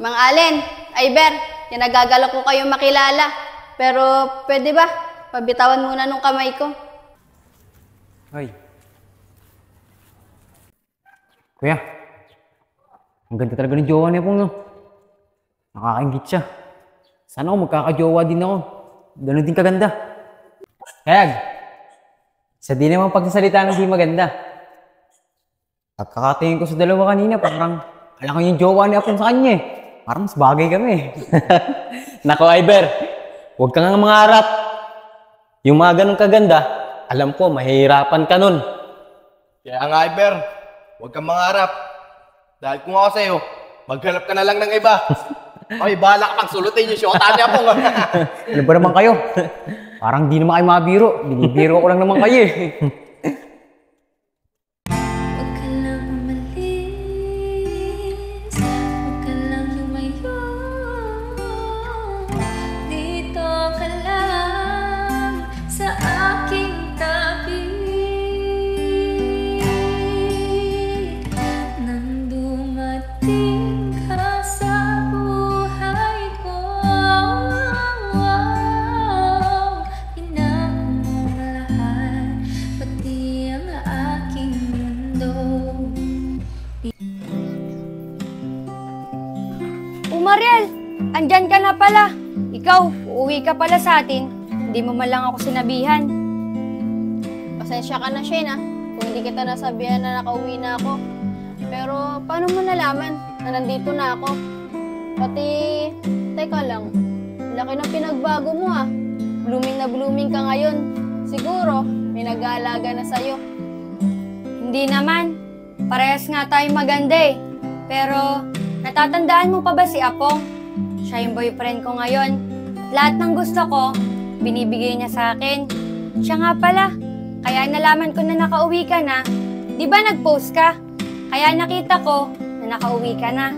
Mang Allen, Iber, yan nagagalak ko kayong makilala. Pero pwede ba? Pabitawan muna nung kamay ko. Ay. Kuya, ang ganda talaga ng jowa niya po, no? Nakakaingit siya. Sana ako magkakajowa din ako. Ganun din kaganda. Kaya, isa din naman pagsasalita ng di maganda. At kakatingin ko sa dalawa kanina, parang alam ko yung jowa ni Apong sa kanya eh. Parang mas bagay kami eh. Nako, Iber, huwag ka nga mangarap. Yung mga ganun kaganda, alam ko, mahihirapan ka nun. Kaya nga, Iber, huwag kang mangarap. Dahil kung ako sa'yo, maghanap ka na lang ng iba. Ay, bahala ka pang sulutin yung syota niya po. Ano ba naman kayo? Parang di naman kayo mabiro. Binibiro ko lang naman kayo eh. Mariel, andyan ka na pala. Ikaw, uuwi ka pala sa atin. Hindi mo man lang ako sinabihan. Pasensya ka na, Shane, ah. Kung hindi kita nasabihan na nakauwi na ako. Pero paano mo nalaman na nandito na ako? Pati, teka lang, laki ng pinagbago mo ah. Blooming na blooming ka ngayon. Siguro, may nag-aalaga na sa'yo. Hindi naman. Parehas nga tayong maganda eh. Pero, natatandaan mo pa ba si Apong? Siya yung boyfriend ko ngayon. At lahat ng gusto ko, binibigay niya sa akin. Siya nga pala. Kaya nalaman ko na nakauwi ka na. Di ba nag-post ka? Kaya nakita ko na nakauwi ka na.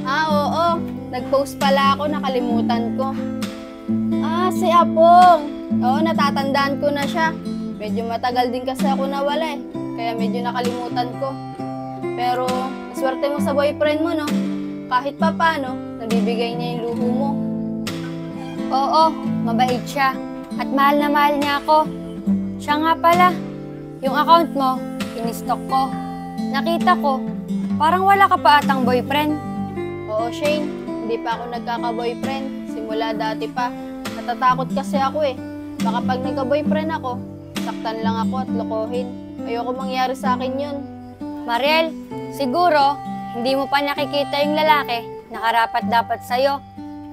Ah, oo. Nag-post pala ako, nakalimutan ko. Ah, si Apong. Oo, natatandaan ko na siya. Medyo matagal din kasi ako nawala eh. Kaya medyo nakalimutan ko. Pero, swerte mo sa boyfriend mo, no? Kahit pa paano, nabibigay niya yung luho mo. Oo, mabait siya. At mahal na mahal niya ako. Siya nga pala. Yung account mo, in-stock ko. Nakita ko, parang wala ka pa atang boyfriend. Oo, Shane. Hindi pa ako nagkaka-boyfriend. Simula dati pa. Natatakot kasi ako eh. Baka pag nagka-boyfriend ako, saktan lang ako at lokohin. Ayoko mangyari sa akin yun. Mariel, siguro, hindi mo pa nakikita yung lalaki na karapat-dapat sa'yo.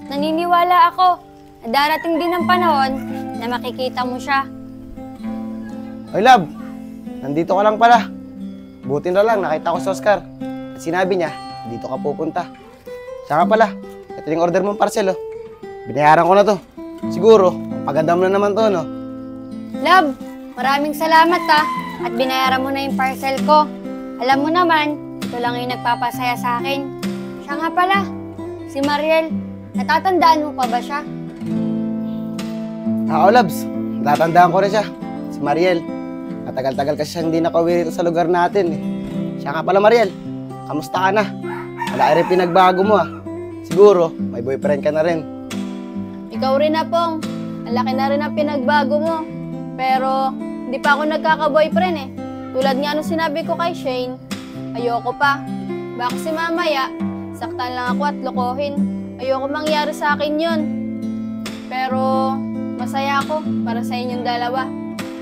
Naniniwala ako na darating din ang panahon na makikita mo siya. Oy, love! Nandito ka lang pala. Buti na lang, nakita ko si Oscar. At sinabi niya, dito ka pupunta. Siya nga pala, ito yung order mong parcel, oh. Binayaran ko na to. Siguro, paganda mo na naman to, no? Love, maraming salamat ha. At binayaran mo na yung parcel ko. Alam mo naman, ito lang yung nagpapasaya sa akin. Siya nga pala, si Mariel. Natatandaan mo pa ba siya? Oo, Labs. Natatandaan ko rin siya. Si Mariel. Matagal-tagal kasi siya hindi nakauwi rito sa lugar natin. Eh. Siya nga pala, Mariel. Kamusta ka na? Wala rin pinagbago mo, ah. Siguro, may boyfriend ka na rin. Ikaw rin na, Pong. Ang laki na rin ang pinagbago mo. Pero, hindi pa ako nagkaka-boyfriend eh. Tulad nga nung sinabi ko kay Shane, ayoko pa. Baka si mamaya, saktan lang ako at lokohin. Ayoko mangyari sa akin yun. Pero, masaya ako para sa inyong dalawa.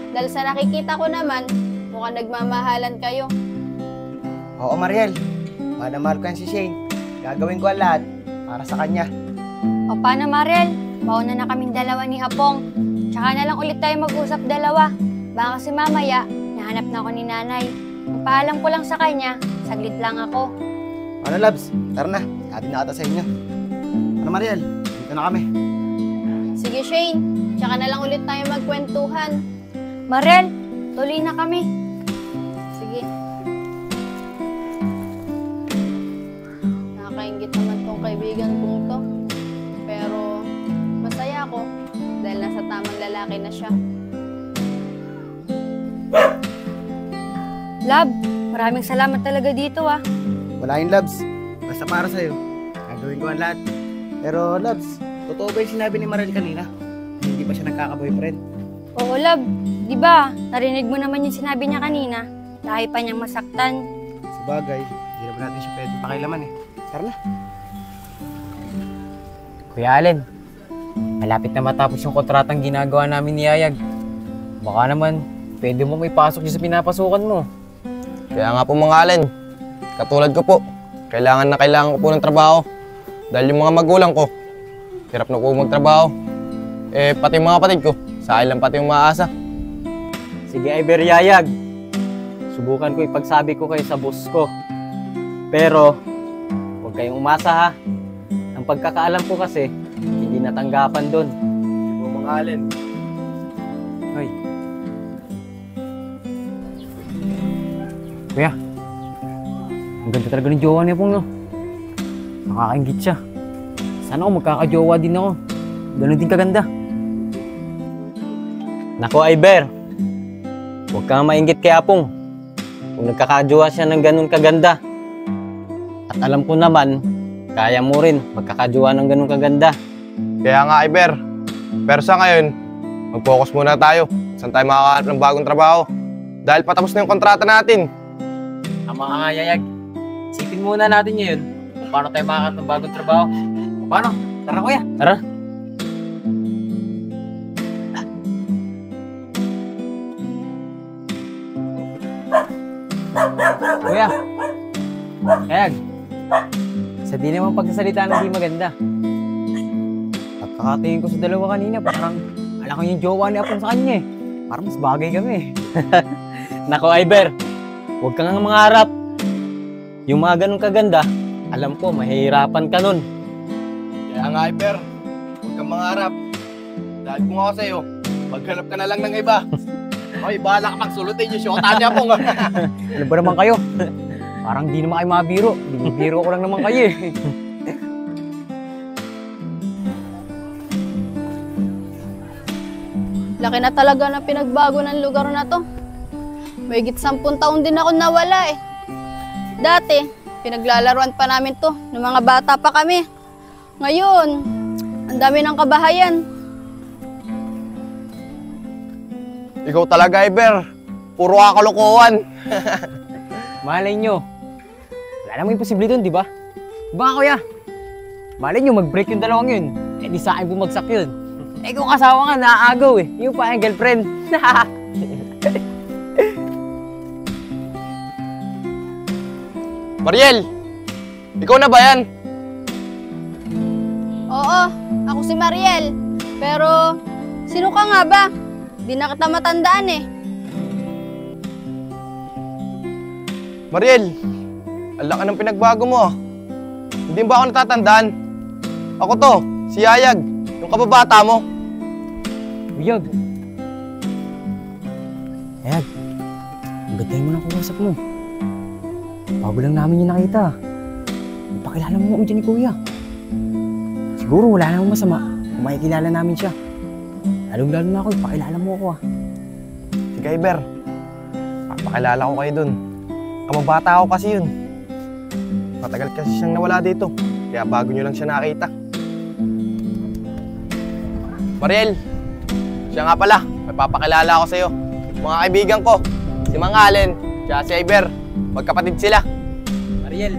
Dahil sa nakikita ko naman, mukhang nagmamahalan kayo. Oo, Mariel. Mahal na mahal ko yan si Shane. Gagawin ko ang lahat para sa kanya. O paano Mariel? Mauna na kaming dalawa ni Apong. Tsaka na lang ulit tayo mag-usap dalawa. Baka kasi mamaya, nahanap na ako ni nanay. Ang paalam ko lang sa kanya, saglit lang ako. Ano, Labs? Tara na. Atin na ata sa inyo. Ano, Mariel? Dito na kami. Sige, Shane. Tsaka na lang ulit tayo magkwentuhan. Mariel, tuloy na kami. Sige. Nakakaingit naman tong kaibigan kong to. Pero, masaya ako dahil nasa tamang lalaki na siya. Love, maraming salamat talaga dito ah. Wala yung Labs. Basta para sa'yo. Gagawin ko ang lahat. Pero, Labs, totoo ba yung sinabi ni Mariel kanina? Hindi pa siya nagkaka-boyfriend? Oo, love. Di ba? Narinig mo naman yung sinabi niya kanina. Dahil pa niyang masaktan. Sa bagay, hindi naman natin siya pwede pakilaman eh. Tara na. Kuya Allen, malapit na matapos yung kontratang ginagawa namin ni Yayag. Baka naman, pwede mo may pasok siya sa pinapasukan mo. Kaya nga po mga Allen, katulad ko po, kailangan ko po ng trabaho. Dahil yung mga magulang ko, hirap na po magtrabaho. Eh, pati yung mga kapatid ko, sa akin lang pati yung maasa. Sige, Iber Yayag. Subukan ko ipagsabi ko kayo sa boss ko. Pero, huwag kayong umasa ha. Ang pagkakaalam ko kasi, hindi natanggapan doon. Sige po mga Allen. Hoy. Kuya, ang ganda talaga ng jowa niya pong, no? Nakakaingit siya. Sana ako magkakajowa din ako. Ganun din kaganda. Nako, Iber. Huwag kang mainggit kay Apong. Kung nagkakajowa siya ng ganun kaganda. At alam ko naman, kaya mo rin magkakajowa ng ganun kaganda. Kaya nga Iber, pero sa ngayon, mag-focus muna tayo. Saan tayo makakahanap ng bagong trabaho? Dahil patapos na yung kontrata natin. Tama ka nga, Yayag. Isipin muna natin ngayon kung paano tayo makakahanap ng bagong trabaho. Paano? Tara, kuya. Tara. Kuya. Yayag. Sa di naman pagsasalita na di maganda. At kakatingin ko sa dalawa kanina, parang alam ko yung jowa ni Apon sa kanya eh. Parang mas bagay kami eh. Nako, Iber. Huwag kang nga mangarap. Yung mga ganun kaganda, alam ko, mahihirapan ka nun. Kaya nga Iber, huwag kang mangarap. Dahil kung ako sa'yo, maghanap ka na lang ng iba. Ay, bahala ka magsulutin yung shota niya po. Ano ba naman kayo? Parang di naman kayo mabiro. Binibiro ko lang naman kayo eh. Laki na talaga na pinagbago ng lugar na to. Mahigit 10 taon din ako nawala eh. Dati, pinaglalaruan pa namin to ng mga bata pa kami. Ngayon, ang dami ng kabahayan. Ikaw talaga Iber, puro kakalokohan. Malay nyo. Wala namang imposible dun, di ba? Baka kuya. Malay nyo, mag-break yung dalawang yun. Eh di sa akin bumagsak yun. Eh kung kasawa ka, naaagaw eh. Yung pa yung girlfriend. Mariel, ikaw na ba yan? Oo, ako si Mariel. Pero, sino ka nga ba? Di na kita matandaan eh. Mariel, ang laki ng pinagbago mo. Hindi ba ako natatandaan? Ako to, si Yayag, yung kababata mo. Uyag. Ayag. Ang ganda mo ng kausap mo. Bago lang namin yung nakita. Ipakilala mo kami dyan ni Kuya. Siguro wala namang masama kung makikilala namin siya. Lalong-lalo na ako, ipakilala mo ako ah. Sige Iber, papakilala ko kayo dun. Kababata ako kasi yun. Matagal kasi siyang nawala dito, kaya bago nyo lang siya nakita. Mariel, siya nga pala, may papakilala ako sa'yo. Mga kaibigan ko, si Mang Allen, siya si Iber, magkapatid sila. Mariel,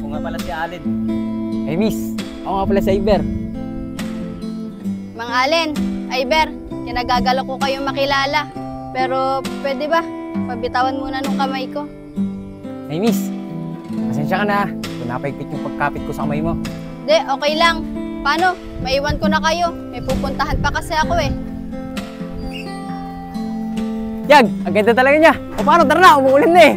ako nga pala si Allen. Hey miss, ako nga pala sa Iber. Mang Allen, Iber, kinagagala ko kayong makilala. Pero pwede ba? Pabitawan muna nung kamay ko. Hey miss, pasensya ka na kung napaigpit yung pagkapit ko sa kamay mo. Di, okay lang. Paano? Maiwan ko na kayo. May pupuntahan pa kasi ako eh. Yag, ang ganda talaga niya. O paano, tara na, umuulan na eh.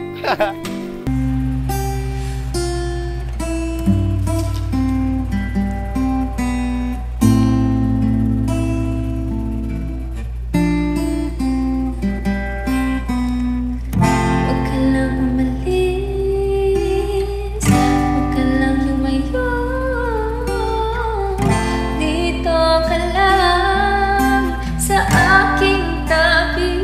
Huwag ka lang umalis, huwag ka lang lumayo. Dito ka lang sa aking tabi.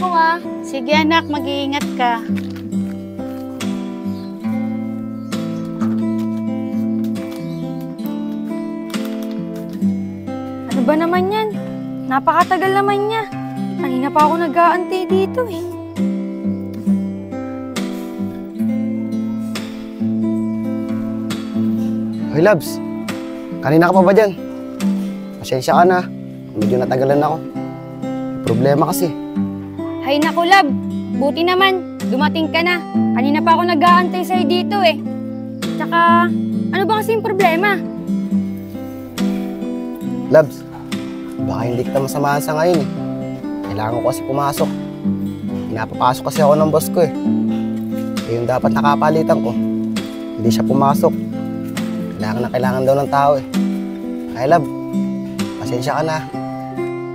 ako ah. Sige anak, mag-iingat ka. Ano ba naman yan? Napakatagal naman niya. Kanina pa ako nag-aantay dito eh. Hoy, Labs. Kanina ka pa ba dyan? Pasensya ka na. Medyo natagalan ako. May problema kasi. Hay naku, Lab. Buti naman, dumating ka na. Kanina pa ako nag-aantay sa'yo dito eh. Tsaka, ano ba kasi yung problema? Labs, baka hindi kita masamahan sa ngayon eh. Kailangan ko kasi pumasok. Pinapapasok kasi ako ng boss ko eh. Yung dapat nakapalitan ko. Hindi siya pumasok. Kailangan daw ng tao eh. Ay, Lab, pasensya ka na.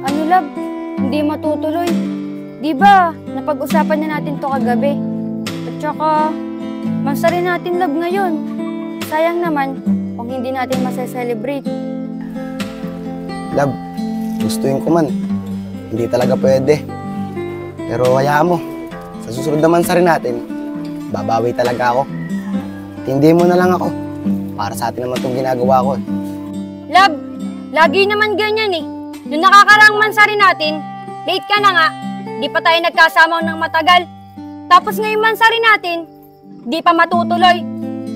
Ano, Lab? Hindi matutuloy. Di ba, napag-usapan na natin to kagabi? At tsaka, masa rin natin, Lab, ngayon. Sayang naman kung hindi natin masaselebrate. Lab, gustuin ko man. Hindi talaga pwede. Pero hayaan mo. Sa susunod naman sa rin natin, babawi talaga ako. Hindi mo na lang ako. Para sa atin naman itong ginagawa ko eh. Lab, lagi naman ganyan eh. Nung nakakaraang mansari natin, late ka na nga, di pa tayo nagkasama ng matagal. Tapos ngayong mansari natin, di pa matutuloy.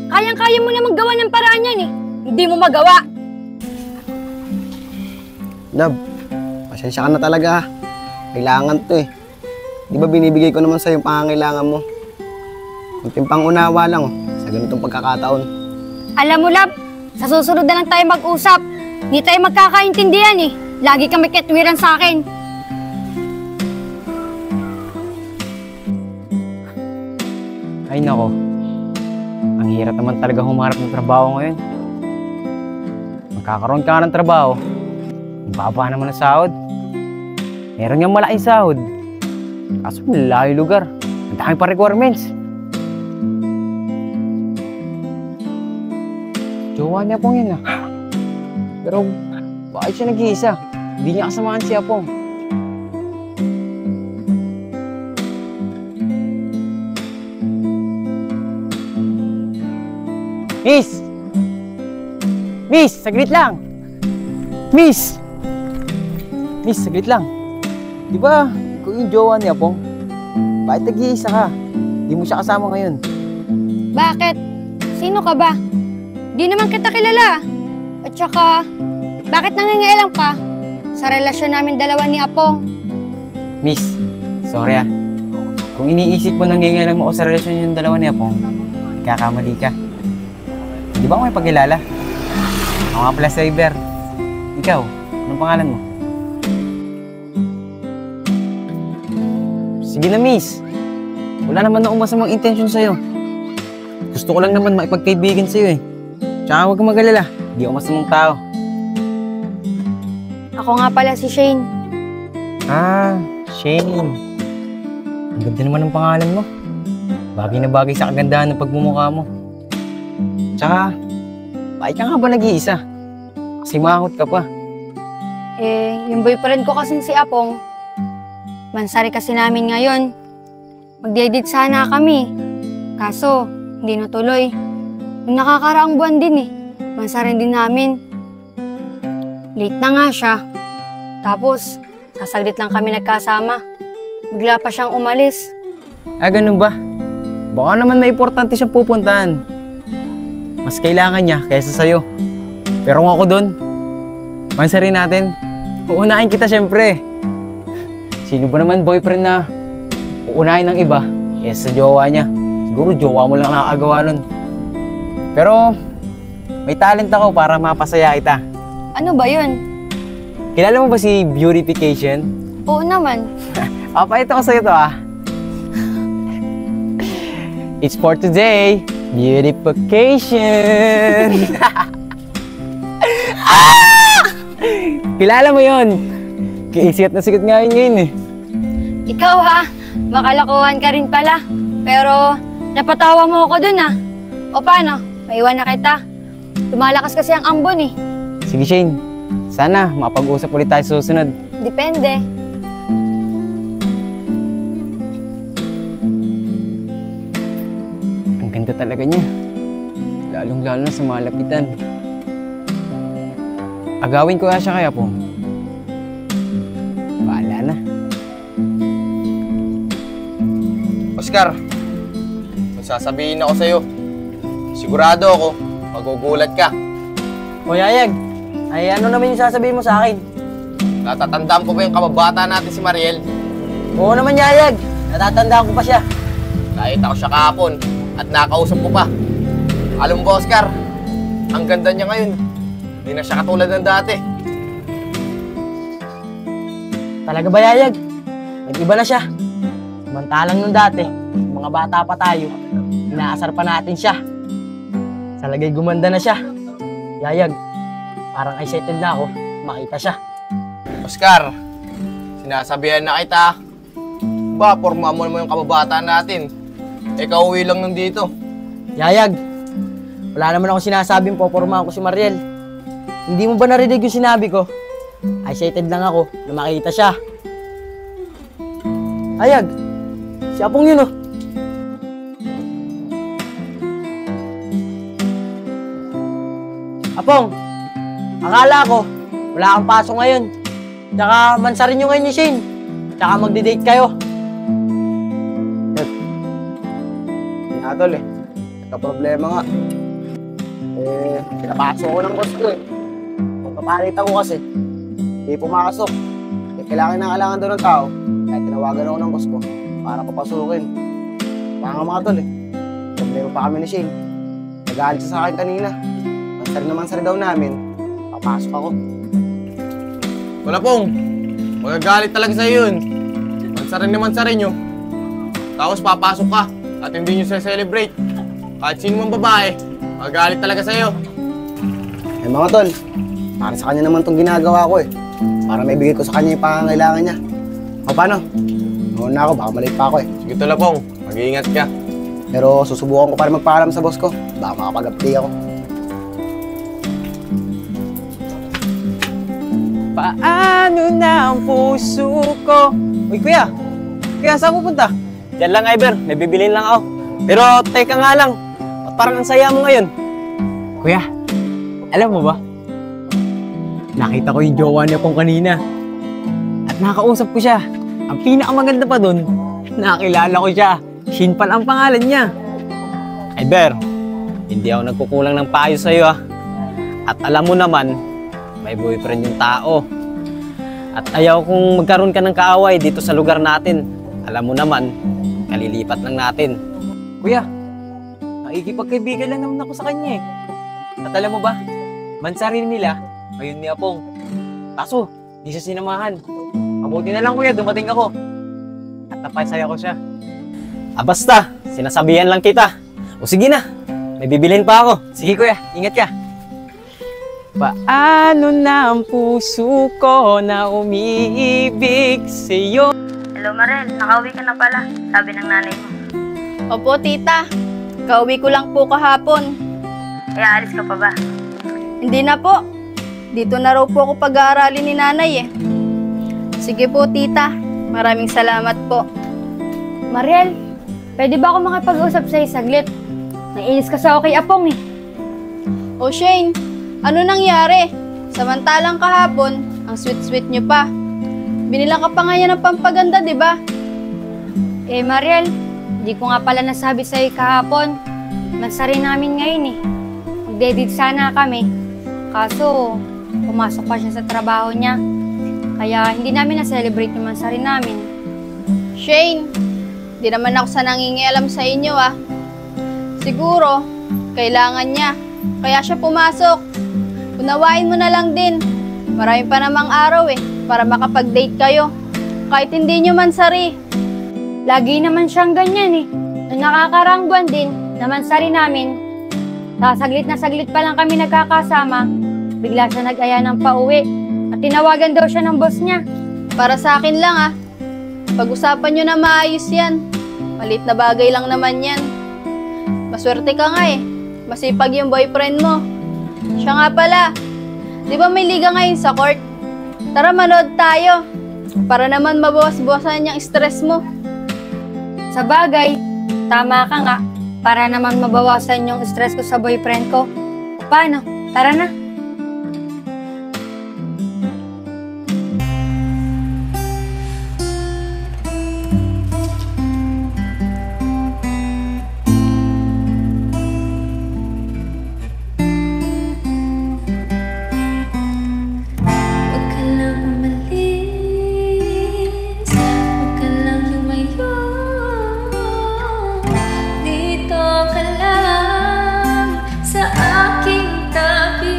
Kayang-kaya mo na maggawa ng paraan yan eh. Hindi mo magawa. Lab, pasensya ka na talaga ha. Kailangan to eh. Di ba binibigay ko naman sa'yo yung pangangailangan mo? Kunting pangunawa lang oh, sa ganitong pagkakataon. Alam mo, Lab, sa susunod na lang tayo mag-usap. Hindi tayo magkakaintindihan eh. Lagi kang may katwiran sa akin. Ay nako, ang hirap naman talaga humarap ng trabaho ngayon. Magkakaroon ka ng trabaho, ang baba naman ang sahod. Meron niyang malaking sahod, kaso malayo lugar, ang dami pa requirements. Jowa niya pong yun ah. Pero bakit siya nag-iisa? Hindi niya kasamahan si Apong. Miss! Miss! Saglit lang! Miss! Miss, saglit lang. Di ba, kung yung jowa ni Apong, bakit nag-iisa ka? Di mo siya kasama ngayon. Bakit? Sino ka ba? Di naman kita kilala. At saka, bakit nangingailam ka sa relasyon namin dalawa ni Apong? Miss, sorry ah. Kung iniisip mo nangingailam ako sa relasyon yung dalawa ni Apong, kakamali ka. Di ba ako may pagkilala? Ako nga pala si Iber. Ikaw, anong pangalan mo? Sige na, Miss. Wala naman akong masamang intention sa'yo. Gusto ko lang naman maipagkaibigan sa'yo eh. Tsaka huwag kang mag-alala. Di ako masamang tao. Ako nga pala si Shane. Ah, Shane. Ang ganda naman ng pangalan mo. Bagay na bagay sa kagandahan ng pagmumukha mo. Tsaka, bakit ka nga ba nag-iisa? Kasi mahot ka pa. Yung boyfriend ko kasing si Apong, mansari kasi namin ngayon. Magdedate sana kami. Kaso, hindi natuloy. Yung nakakaraang buwan din eh. Mansarin din namin. Late na nga siya. Tapos, sasaglit lang kami nagkasama. Bigla pa siyang umalis. Ah, ganun ba? Baka naman may importante siyang pupuntahan. Mas kailangan niya kaysa sa'yo. Pero kung ako doon, mansarin natin. Uunahin kita syempre. Sino ba naman boyfriend na uunahin ng iba kaysa sa jowa niya? Siguro jowa mo lang nakakagawa nun. Pero may talent ako para mapasaya kita. Ano ba yun? Kilala mo ba si Beautification? Oo naman. Papakita ko sa'yo to ah. It's for today, Beautification! Ah! Kilala mo yun? Sikat na sikat nga yun ngayon eh. Ikaw ha, makalakuhan ka rin pala. Pero napatawa mo ako dun ah. O paano? Maiwan na kita. Lumalakas kasi ang ambon eh. Sige Shane, sana makapag-usap ulit tayo sa susunod. Depende. ganda talaga niya. Lalong-lalo na sa malapitan. Agawin ko kaya siya kaya po. Bahala na. Oscar, kung sasabihin ako sa'yo, sigurado ako, magugulat ka. O Yayag, ay ano naman yung sasabihin mo sa akin? Natatandaan ko ba yung kababata natin si Mariel? Oo naman Yayag, natatandaan ko pa siya. Nakita ko siya kahapon at nakausap ko pa. Alam mo ba, Oscar, ang ganda niya ngayon. Hindi na siya katulad ng dati. Talaga ba Yayag? Nag-iba na siya. Samantalang nung dati, mga bata pa tayo, inaasar pa natin siya. Sa lagay gumanda na siya. Yayag, parang excited na ako, makita siya. Oscar, sinasabihan na kita. Ba, porma mo yung kababata natin. Ikaw uwi lang nandito. Yayag, wala naman ako sinasabing popormahan ko si Mariel. Hindi mo ba narinig yung sinabi ko? Excited lang ako na makita siya. Ayag, si Apong yun oh. Apong, akala ko wala kang pasok ngayon. Tsaka mansarin nyo ngayon ni Shane. Tsaka magdi-date kayo. Tol nagka-problema nga. Pinapasok ko ng boss ko eh. Kung kapalitan ko kasi, hindi pumasok. Kailangan daw ng tao. Kaya tinawagan ako ng boss ko para papasukin. Mga tol problema pa kami ni Shane. Nag-aalis sa akin kanina. Mansari daw namin. Papasok ako. Wala pong, magagalit talaga sa'yo yun. Mansarin nyo. Tapos papasok ka at hindi nyo celebrate. Kahit sino mang babae, magagalit talaga sa'yo. Mga tol, para sa kanya naman itong ginagawa ko eh. Para may bigay ko sa kanya yung pangangailangan niya. O paano? Noon na ako, baka maliit pa ako eh. Sige tol pong, mag-iingat ka. Pero susubukan ko para magpaalam sa boss ko. Baka makapag-update ako. Paano na ang puso ko? Uy kuya, saan pupunta? Diyan lang Iber, may bibilin lang ako. Pero teka nga lang, ba't parang ang saya mo ngayon? Kuya, alam mo ba? Nakita ko yung jowa niya pong kanina. At nakausap ko siya. Ang pinakamaganda pa dun, nakilala ko siya. Shin pala ang pangalan niya. Iber, hindi ako nagkukulang ng payo sa'yo ah. At alam mo naman, may boyfriend yung tao. At ayaw kong magkaroon ka ng kaaway dito sa lugar natin. Alam mo naman, kalilipat lang natin. Kuya, nakikipagkaibigan lang naman ako sa kanya eh. At alam mo ba, mansarin nila, ngayon ni Apong. Kaso, di siya sinamahan. Mabuti na lang kuya, dumating ako. At napasaya ko siya. Basta, sinasabihan lang kita. O sige na, may bibilin pa ako. Sige kuya, ingat ka. Paano na ang puso ko na umiibig sa'yo? Hello Marel, nakauwi ka na pala, sabi ng nanay mo. Opo, tita. Kauwi ko lang po kahapon. Kaya alis ka pa ba? Hindi na po. Dito na raw po ako pag-aaralin ni nanay eh. Sige po, tita. Maraming salamat po. Mariel, pwede ba ako makipag-usap sa'yo saglit? Naiinis kasi ako kay Apong eh. O Shane, ano nangyari? Samantalang kahapon, ang sweet-sweet niyo pa. Binilang ka pa nga yan ng pampaganda, di ba? Eh Mariel, di ko nga pala nasabi sa'yo kahapon. Mansarin namin ngayon eh. Magdedate sana kami. Kaso, pumasok pa siya sa trabaho niya. Kaya hindi namin na-celebrate yung mansarin namin. Shane, di naman ako sa nangingialam sa inyo ah. Siguro, kailangan niya. Kaya siya pumasok. Unawain mo na lang din. Marami pa namang araw eh, para makapag-date kayo. Kahit hindi nyo mansari. Lagi naman siyang ganyan eh. Nung nakakaraang buwan din, namansari namin. Saglit na saglit pa lang kami nagkakasama. Bigla siya nag-aya ng pauwi. At tinawagan daw siya ng boss niya. Para sa akin lang ah. Pag-usapan nyo na maayos yan. Maliit na bagay lang naman yan. Maswerte ka nga eh. Masipag yung boyfriend mo. Siya nga pala. Di ba may liga ngayon sa court? Tara manood tayo. Para naman mabawas-bawasan yung stress mo. Sa bagay, tama ka nga. para naman mabawasan yung stress ko sa boyfriend ko. Paano? Tara na. Huwag ka lang umalis, huwag ka lang lumayo. Dito ka lang sa aking tabi.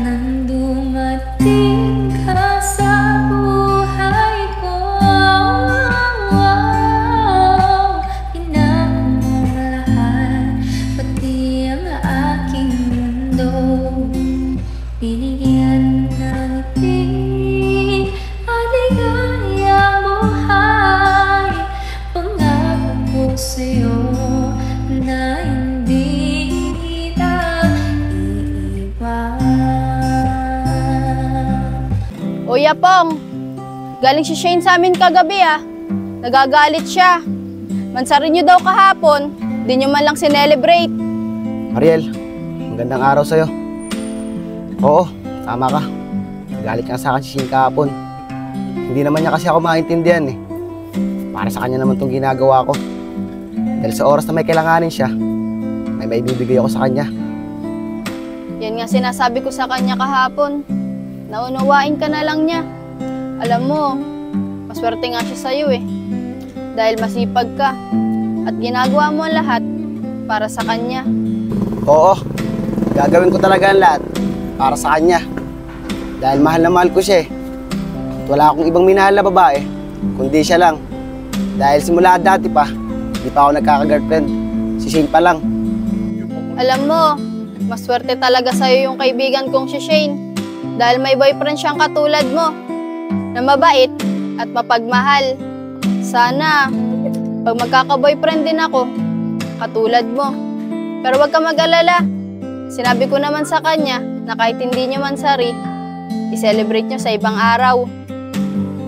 Nang dumating ka sa buhay ko, pinako mo lahat, pati ang aking mundo. Binigyan ng ngiti, aligayang buhay. Pangako ko sa'yo na hindi kita iiwan. Uy, Apong, galing si Shane sa amin kagabi ah. Nagagalit siya. Mansarin niyo daw kahapon, di niyo man lang sinelebrate. Mariel, magandang araw sa'yo. Oo, tama ka. Galit ka sa akin si Shane kahapon. Hindi naman niya kasi ako maintindihan eh. Para sa kanya naman itong ginagawa ko. Dahil sa oras na may kailanganin siya, may maibibigay ako sa kanya. Yan nga sinasabi ko sa kanya kahapon. Naunawain ka na lang niya. Alam mo, maswerte nga siya sa'yo eh. Dahil masipag ka. At ginagawa mo ang lahat para sa kanya. Oo, gagawin ko talaga ang lahat para sa kanya. Dahil mahal na mahal ko siya eh. At wala akong ibang minahal na babae, kundi siya lang. Dahil simula dati pa, hindi pa ako nagkaka-girlfriend. Si Shane pa lang. Alam mo, maswerte talaga sa'yo yung kaibigan kong si Shane. Dahil may boyfriend siyang katulad mo, na mabait at mapagmahal. Sana, pag magkaka-boyfriend din ako, katulad mo. Pero wag ka mag-alala. Sinabi ko naman sa kanya na kahit hindi niyo mansari, i-celebrate niyo sa ibang araw.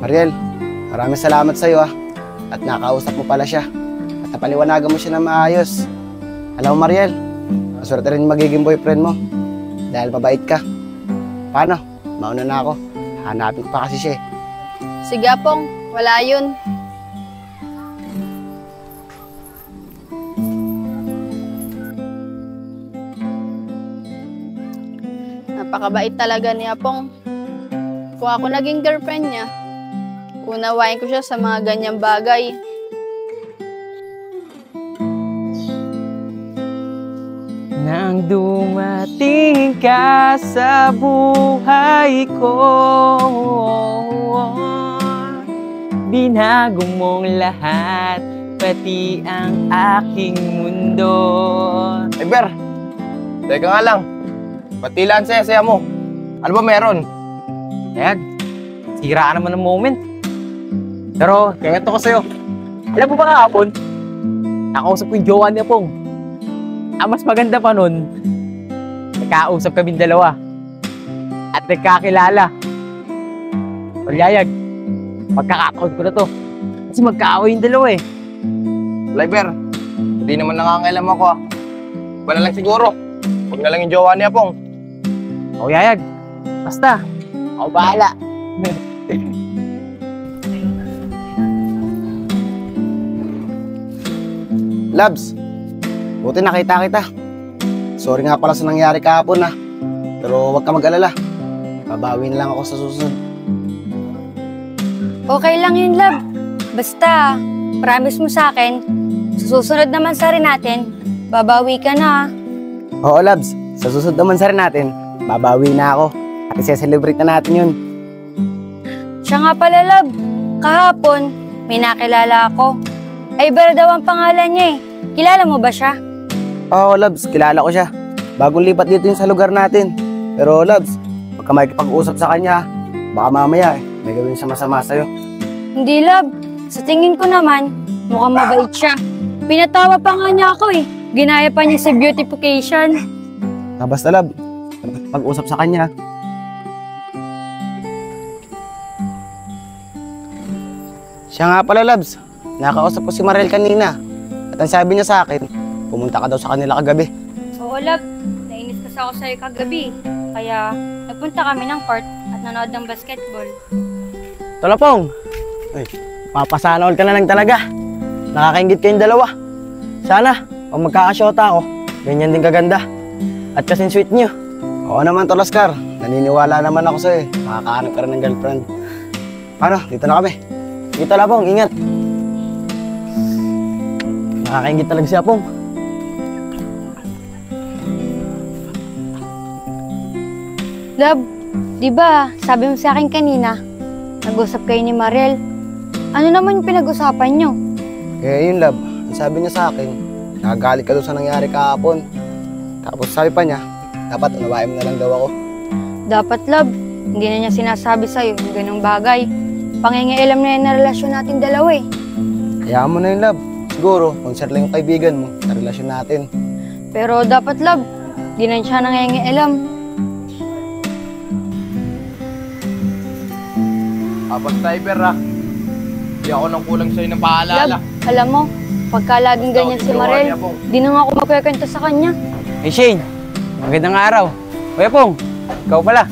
Mariel, maraming salamat sa'yo ah. At nakausap mo pala siya. At napaliwanagan mo siya na maayos. Alam mo Mariel, maswerte rin magiging boyfriend mo. Dahil mabait ka. Paano? Mauna na ako. Hanapin ko pa kasi siya eh. Sige Apong, wala yun. Napakabait talaga ni Apong. Kung ako naging girlfriend niya, unawain ko siya sa mga ganyang bagay. Nang dumating ka sa buhay ko, binago mong lahat, pati ang aking mundo. Ay, Ber, teka nga lang. Pati lang saya-saya mo. Ano ba meron? Kaya, sira ka naman ng moment. Pero, kaya ito ko sa'yo. Alam mo ba kahapon, nakausap ko yung jowa ni Apong. Ang mas maganda pa nun, nagkausap kaming dalawa. At nagkakilala. Palyayag, magkakataon ko na to. Kasi magkaaway yung dalawa eh. Ber, hindi naman nakakailam ako ah. Iba na lang siguro. Huwag na lang yung jowa niya pong. O Yayag, basta, ako bahala. Labs, buti nakita kita. Sorry nga pala sa nangyari kahapon ah. Pero huwag ka mag-alala. Babawi na lang ako sa susunod. Okay lang yun, love. Basta, promise mo sa akin, sa susunod naman sa rin natin, babawi ka na. Oo, Labs. Sa susunod naman sa rin natin, babawi na ako. At isa-celebrate na natin yun. Siya nga pala, love. Kahapon, may nakilala ako. Iber daw ang pangalan niya eh. Kilala mo ba siya? Oo, Labs. Kilala ko siya. Bagong lipat dito yun sa lugar natin. Pero, Labs, pagka makikipag-usap sa kanya, baka mamaya may gawin siya masama sa'yo. Hindi, love. Sa tingin ko naman, mukhang mabait siya. Pinatawa pa nga niya ako eh. Ginaya pa niya sa beautification. Basta, Lab, pag-usap sa kanya. Siya nga pala, Labs. Nakausap ko si Mariel kanina. At ang sabi niya sa akin, pumunta ka daw sa kanila kagabi. Oo, love. Nainis kasi ako sa'yo kagabi. Kaya nagpunta kami ng court at nanood ng basketball. Tolopong! Ay, papasanol ka na lang talaga. Nakakaingit kayong dalawa. Sana, pag magkakasyota ako, ganyan din kaganda. At kasing sweet niyo. Oo naman, Tol Oscar. Naniniwala naman ako sa'yo eh. Makakahanap ka rin ng girlfriend. Paano? Dito na kami. Dito, Lapong. Ingat. Nakakaingit talaga si Apong. Love, di ba sabi mo sa akin kanina, nag-usap kayo ni Mariel. Ano naman yung pinag-usapan nyo? Eh, yun, Love. Ang sabi niya sa akin, nakagalit ka doon sa nangyari kahapon. Tapos sabi pa niya, dapat unawain mo na lang daw ako. Dapat, love, hindi na niya sinasabi sa'yo yung ganung bagay. Pangingialam na yan na relasyon natin dalawa eh. Hayaan mo na yun, Love. Siguro, concern lang yung kaibigan mo sa relasyon natin. Pero dapat, love, di na siya nangingialam. Basta Iber ha. Di ako nang kulang sa'yo ng paalala. Love, alam mo, pagka laging ganyan si Mariel, di na nga ako magkikwento sa kanya. Hey Shane, magandang araw. Kuya Pong, ikaw pala.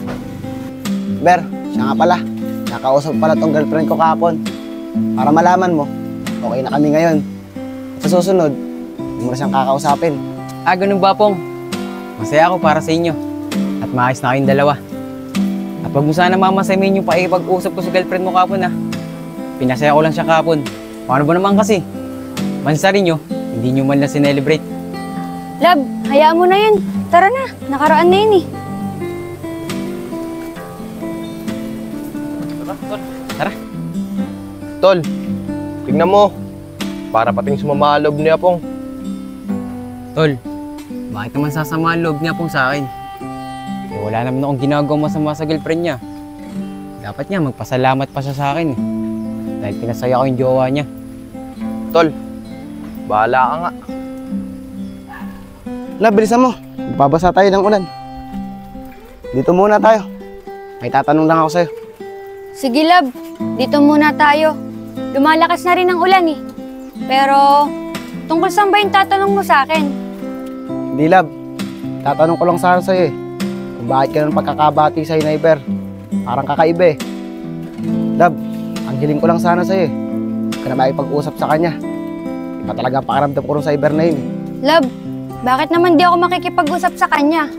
Ber, siya nga pala. Nakausap pala tong girlfriend ko kahapon. Para malaman mo, okay na kami ngayon. At sa susunod, hindi mo na siyang kakausapin. Ah, ganun ba Pong? Masaya ako para sa inyo. At maayos na kayong dalawa. At wag mo sana mamasamin yung pakipag-usap ko sa girlfriend mo kapon ha. Pinasaya ko lang siya kapon. Paano ba naman kasi? Mansa rin nyo, hindi nyo man lang sinelebrate. Love, hayaan mo na yun. Tara na, nakaraan na yun eh. Tara. Tol, tignan mo. Para pating sumama ang loob ni Apong. Tol, bakit naman sasama ang loob niya Pong sa akin? Eh, wala naman akong ginagawa masama sa girlfriend niya. Dapat niya magpasalamat pa siya sa akin eh. Dahil pinasaya ko yung jowa niya. Tol, bahala ka nga. Love, bilisan mo. Babasa tayo ng ulan. Dito muna tayo. May tatanong lang ako sa'yo. Sige, love, dito muna tayo. Lumalakas na rin ang ulan eh. Pero, tungkol saan ba yung tatanong mo sa akin? Hindi, Love. Tatanong ko lang sana sa'yo eh. Kung bakit ka nang pagkakabati sa'yo na Iber. Parang kakaiba eh. Love, ang hiling ko lang sana sa'yo eh. Huwag ka na makipag-usap sa kanya. Iba talaga ang pakiramdam ko rin sa Iber na yun eh. Love, bakit naman di ako makikipag-usap sa kanya?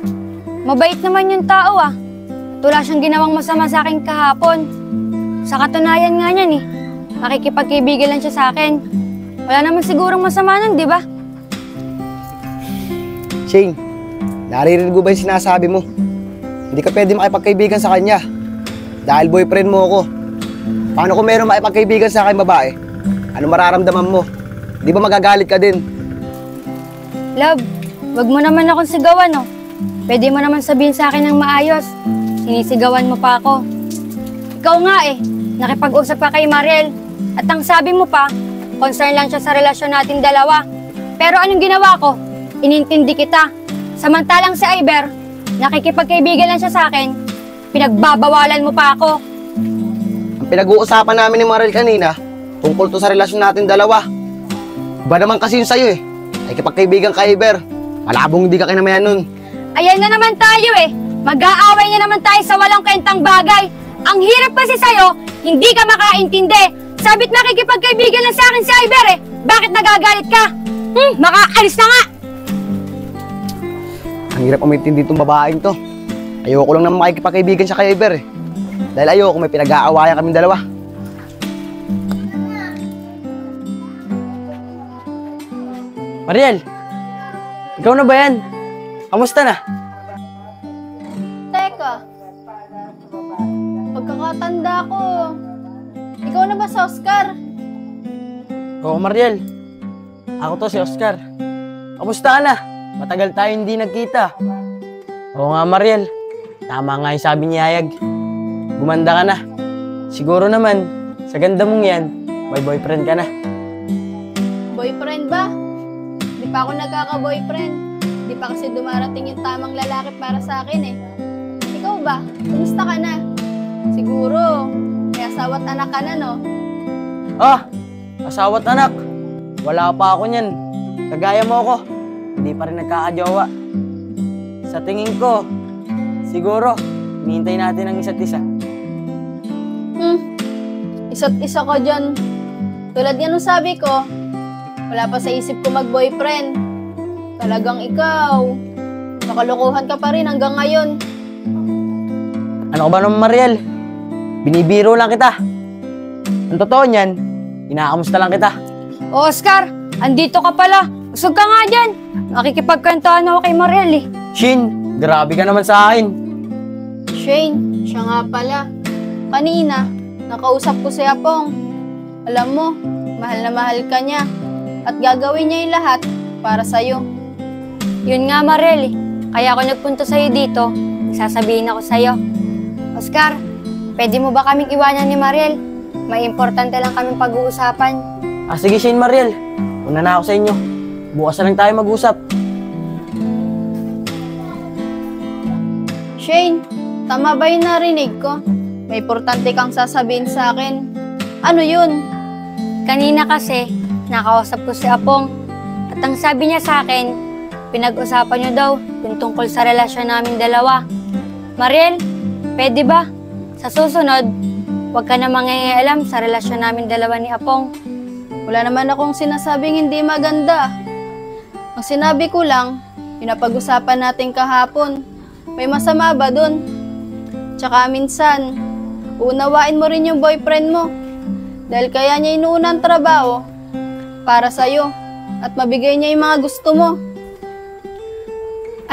Mabait naman yung tao ah. At wala siyang ginawang masama sa akin kahapon. Sa katunayan nga niyan eh. Makikipagkaibigan lang siya sa akin. Wala naman sigurong masama nun, di ba? Shane, naririnig mo ba yung sinasabi mo? Hindi ka pwede makipagkaibigan sa kanya. Dahil boyfriend mo ako. Paano kung meron makipagkaibigan sa akin babae? Ano mararamdaman mo? Di ba magagalit ka din? Love, wag mo naman akong sigawan, no? Pwede mo naman sabihin sa akin ng maayos. Sinisigawan mo pa ako. Ikaw nga eh, nakipag-usap ka kay Mariel. At ang sabi mo pa, concern lang siya sa relasyon natin dalawa. Pero anong ginawa ko? Inintindi kita. Samantalang si Iber, nakikipagkaibigan lang siya sa akin. Pinagbabawalan mo pa ako. Ang pinag-uusapan namin ni Mariel kanina, tungkol to sa relasyon natin dalawa. Iba naman kasi yun sa'yo eh. Ay kipagkaibigan kay Iber. Malabong hindi ka kinamayan nun. Ayan na naman tayo eh. Mag-aaway na naman tayo sa walang kwentang bagay. Ang hirap kasi sa'yo, hindi ka makaintindi. Sabit makikipagkaibigan lang sa akin si Iber eh. Bakit nagagalit ka? Makaalis na nga! Ang hirap umintindi itong babaeng to. Ayoko lang naman makikipagkaibigan siya kay Iber eh. Dahil ayoko may pinag-aawayan kaming dalawa. Mariel, ikaw na ba yan? Kamusta na? Teka, pagkakatanda ko, ikaw na ba si Oscar? Oo, Mariel. Ako to si Oscar. Kamusta ka na? Matagal tayo hindi nagkita. Oo nga, Mariel. Tama nga yung sabi ni Hayag. Gumanda ka na. Siguro naman, sa ganda mong yan, may boyfriend ka na. Boyfriend ba? Di pa ako nagkaka-boyfriend. Di pa kasi dumarating yung tamang lalaki para sa akin eh. Ikaw ba? Kumusta ka na? Siguro, may asawa't anak ka na, no? Oh, Asawa't anak, wala pa ako niyan. Kagaya mo ako, hindi pa rin nagkakajowa. Sa tingin ko, siguro, hinihintay natin ang isa't isa. Isa't isa ka dyan. Tulad nga nung sabi ko, wala pa sa isip ko mag-boyfriend. Talagang ikaw, nakalokohan ka pa rin hanggang ngayon. Ano ka ba naman, Mariel? Binibiro lang kita. Ang totoo niyan, inakamusta lang kita. O Oscar, andito ka pala. Usog ka nga dyan. Nakikipagkantaan ako kay Mariel eh. Shin, grabe ka naman sa akin. Shane, siya nga pala. Kanina, nakausap ko si Apong. Alam mo, mahal na mahal ka niya. At gagawin niya yung lahat para sa'yo. Yun nga Mariel eh. Kaya ako nagpunta sa'yo dito. Sasabihin ako sa'yo. Oscar, pwede mo ba kaming iwanan ni Mariel? May importante lang kaming pag-uusapan. Sige Shane, Mariel. Una na ako sa inyo. Bukas na lang tayo mag-usap. Shane, tama ba yung narinig ko? May importante kang sasabihin sa akin. Ano yun? Kanina kasi, nakausap ko si Apong. At ang sabi niya sa akin, pinag-usapan niyo daw yung tungkol sa relasyon naming dalawa. Mariel, pwede ba? Sa susunod, huwag ka na mangingialam sa relasyon naming dalawa ni Apong. Wala naman akong sinasabing hindi maganda. Ang sinabi ko lang, pinapag-usapan natin kahapon. May masama ba dun? Tsaka minsan, unawain mo rin yung boyfriend mo. Dahil kaya niya inuuna ang trabaho para sa'yo at mabigay niya yung mga gusto mo.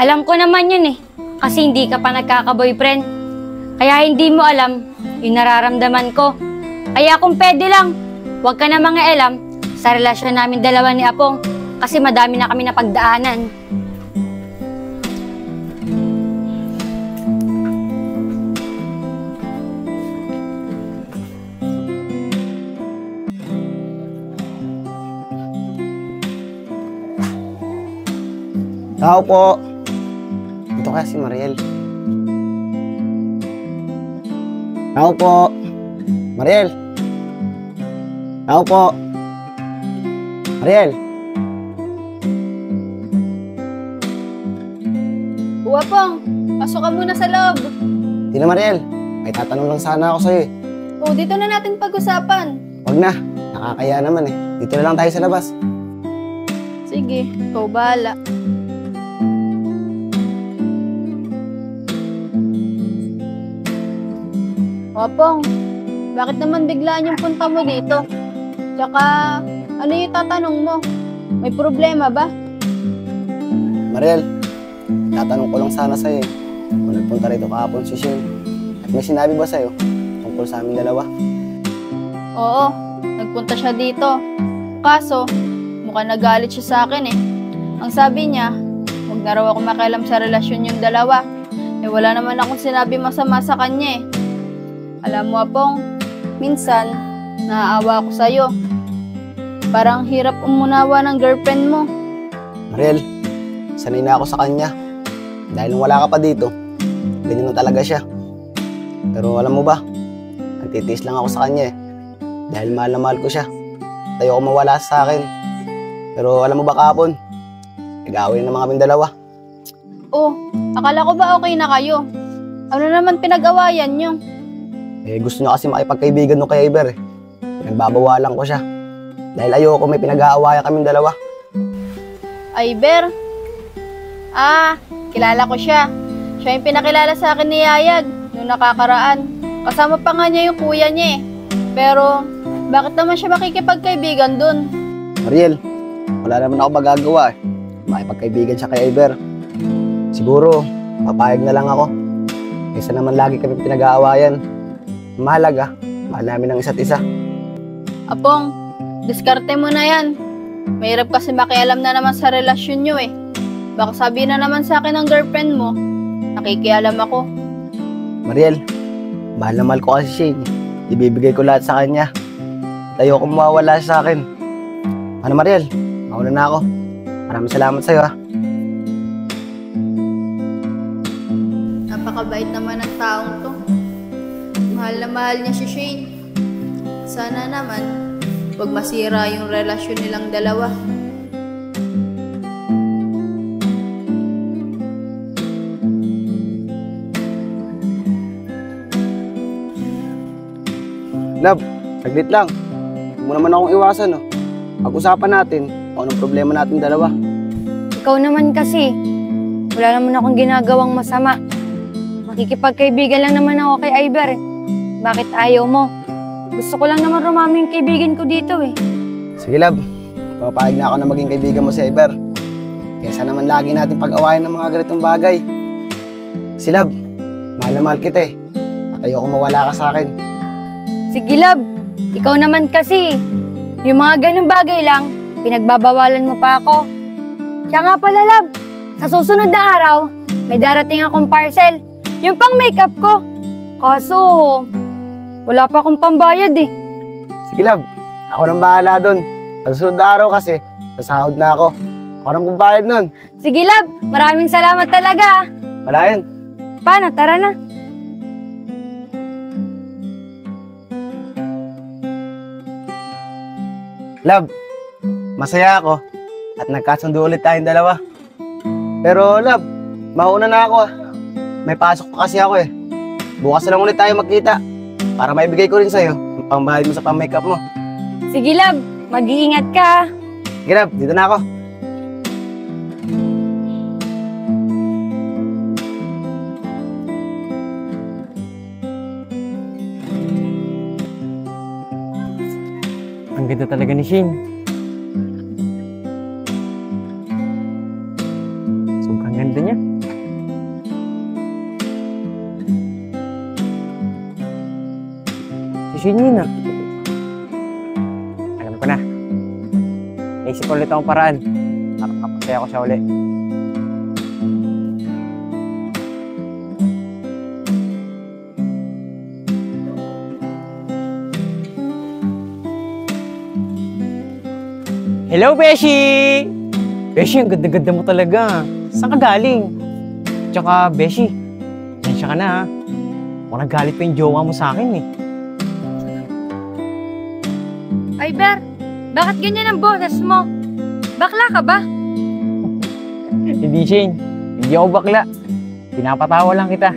Alam ko naman yun eh, kasi hindi ka pa nagkaka-boyfriend. Kaya hindi mo alam yung nararamdaman ko. Kaya kung pwede lang, huwag ka na mangialam sa relasyon namin dalawa ni Apong kasi madami na kami napagdaanan. Tao po. Ito kaya si Mariel. Tao po. Mariel. Tao po. Mariel. Apong, pasok ka muna sa loob. Di na, Mariel. May tatanong lang sana ako sa'yo eh. Dito na natin pag-usapan. Huwag na. Nakakaya naman eh. Dito na lang tayo sa labas. Sige, ikaw bahala. Apong, bakit naman biglaan yung punta mo dito? Tsaka, ano yung tatanong mo? May problema ba? Mariel, tatanong ko lang sana sa'yo eh. Kung nagpunta rito kahapon si Shane. At may sinabi ba sa'yo tungkol sa aming dalawa? Oo, nagpunta siya dito. Kaso, mukhang nagalit siya sa akin eh. Ang sabi niya, huwag na raw ako makialam sa relasyon yung dalawa. Wala naman akong sinabi masama sa kanya eh. Alam mo, Apong, minsan, naaawa ako sa'yo. Parang hirap umunawa ng girlfriend mo. Mariel, sanay na ako sa kanya. Dahil nung wala ka pa dito, ganyan na talaga siya. Pero alam mo ba, nagtitiis lang ako sa kanya eh. Dahil mahal na mahal ko siya. Tayo ko mawala sa akin. Pero alam mo ba kahapon, nag-aaway na naman kaming dalawa. Akala ko ba okay na kayo? Ano naman pinag-awayan niyo? Gusto niya kasi makipagkaibigan no kay Iber eh. Nagbabawalan ko siya. Dahil ayoko may pinag-aawayan kaming dalawa. Iber? Kilala ko siya. Siya yung pinakilala sa akin ni Yayag nung nakakaraan. Kasama pa nga niya yung kuya niya eh. Pero, bakit naman siya makikipagkaibigan dun? Mariel, wala naman ako magagawa eh. Makipagkaibigan siya kay Iber. Siguro, papayag na lang ako. Kaysa naman lagi kami pinag-aawayan. Mahalaga, mahal namin ang isa't isa. Apong, diskarte mo na yan. Mahirap kasi makialam na naman sa relasyon nyo eh. Baka sabi na naman sa akin ng girlfriend mo, nakikialam ako. Mariel, mahal na mahal ko kasi Shane. Ibibigay ko lahat sa kanya. Tayo kung mawawala sa akin. Ano Mariel, mauna na ako. Maraming salamat sa'yo ha. Napakabait naman ng taong to. Mahal na mahal niya si Shane. Sana naman, Huwag masira yung relasyon nilang dalawa. Love, saglit lang. Huwag mo naman akong iwasan, no? Pag-usapan natin kung anong problema natin dalawa. Ikaw naman kasi, wala naman akong ginagawang masama. Makikipagkaibigan lang naman ako kay Iber eh. Bakit ayaw mo? Gusto ko lang naman rumami yung kaibigan ko dito eh. Sige, love. Papayag na ako na maging kaibigan mo si Iber. Kesa naman lagi natin pag-awayan ng mga ganitong bagay. Si love, mahal na mahal kita eh. At ayoko mawala ka sa akin. Sige, love. Ikaw naman kasi, yung mga ganung bagay lang, pinagbabawalan mo pa ako. Siya nga pala, love. Sa susunod na araw, may darating akong parcel. Yung pang makeup ko. Kaso, wala pa akong pambayad eh. Sige, love. Ako nang bahala doon. Sa susunod na araw kasi, sasahod na ako. Ako nang pambayad nun. Sige, love. Maraming salamat talaga. Wala yan. Paano? Tara na. Love, masaya ako at nagkasundo ulit tayong dalawa. Pero love, mauna na ako ah. May pasok pa kasi ako eh. Bukas na lang ulit tayo magkita para maibigay ko rin sa'yo yung pambayad mo sa pang-makeup mo. Sige, love. Mag-iingat ka. Sige love, dito na ako. Ang ganda talaga ni Shane. Sobrang ganda niya. Si Shane yun ah. Alam ko na. Naisip ulit akong paraan para makapasaya ko siya ulit. Hello, Beshi! Beshi, ang ganda-ganda mo talaga. Saan ka galing? Tsaka, Beshi, siya ka na ha. Mukhang nagalit pa yung jowa mo sa akin eh. Iber, bakit ganyan ang boses mo? Bakla ka ba? Hindi, Shane. Hindi ako bakla. Pinapatawa lang kita.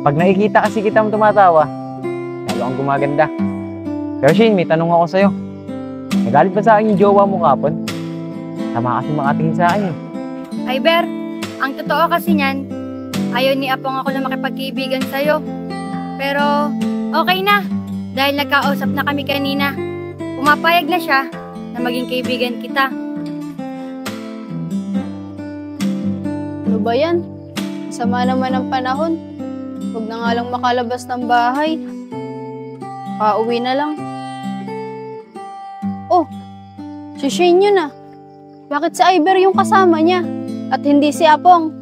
Pag nakikita kasi kita mo tumatawa, lalo kang gumaganda. Pero Shane, may tanong ako sa'yo. Nagalit ba sa akin yung jowa mo kapon? Tama kasi makatingin sa akin eh. Iber, ang totoo kasi niyan, ayaw ni Apong ako na makipagkaibigan sa'yo. Pero, okay na. Dahil nagkausap na kami kanina. Pumapayag na siya na maging kaibigan kita. Ano ba yan? Sama naman ang panahon. Huwag na nga lang makalabas ng bahay. Pauwi na lang. Oh, si Shane yun ah. Bakit si Iber yung kasama niya? At hindi si Apong?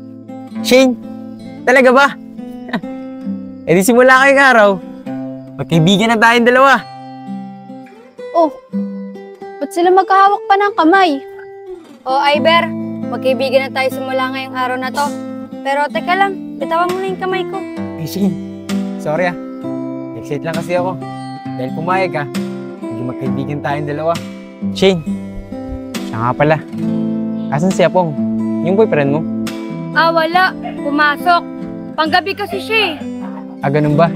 Shane, talaga ba? E di simula kayong araw, magkaibigan na tayong dalawa. Oh, ba't sila magkahawak pa ng kamay? O Iber, magkaibigan na tayo simula ngayong araw na to. Pero teka lang, bitawan mo na yung kamay ko. Hey Shane, sorry ah. Excited lang kasi ako. Dahil pumayag ka, hindi magkaibigan tayong dalawa. Shane, siya nga pala. Asan si Apong? Yung boyfriend mo? Ah, wala. Pumasok. Panggabi kasi siya eh. Ah, ganun ba?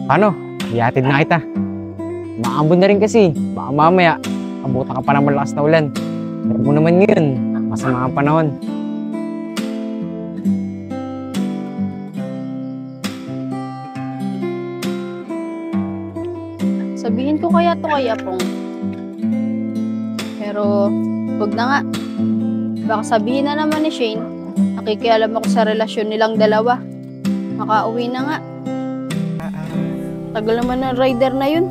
Paano? Ihatid na kita. Maambon na rin kasi. Baka mamaya, abutan ka pa ng malakas na ulan. Pero mo naman ngayon, masama ang panahon. Sabihin ko kaya to kay Apong. Pero, wag na nga. Baka sabihin na naman ni Shane, nakikialam ako sa relasyon nilang dalawa. Makauwi na nga. Tagal naman ng rider na yun.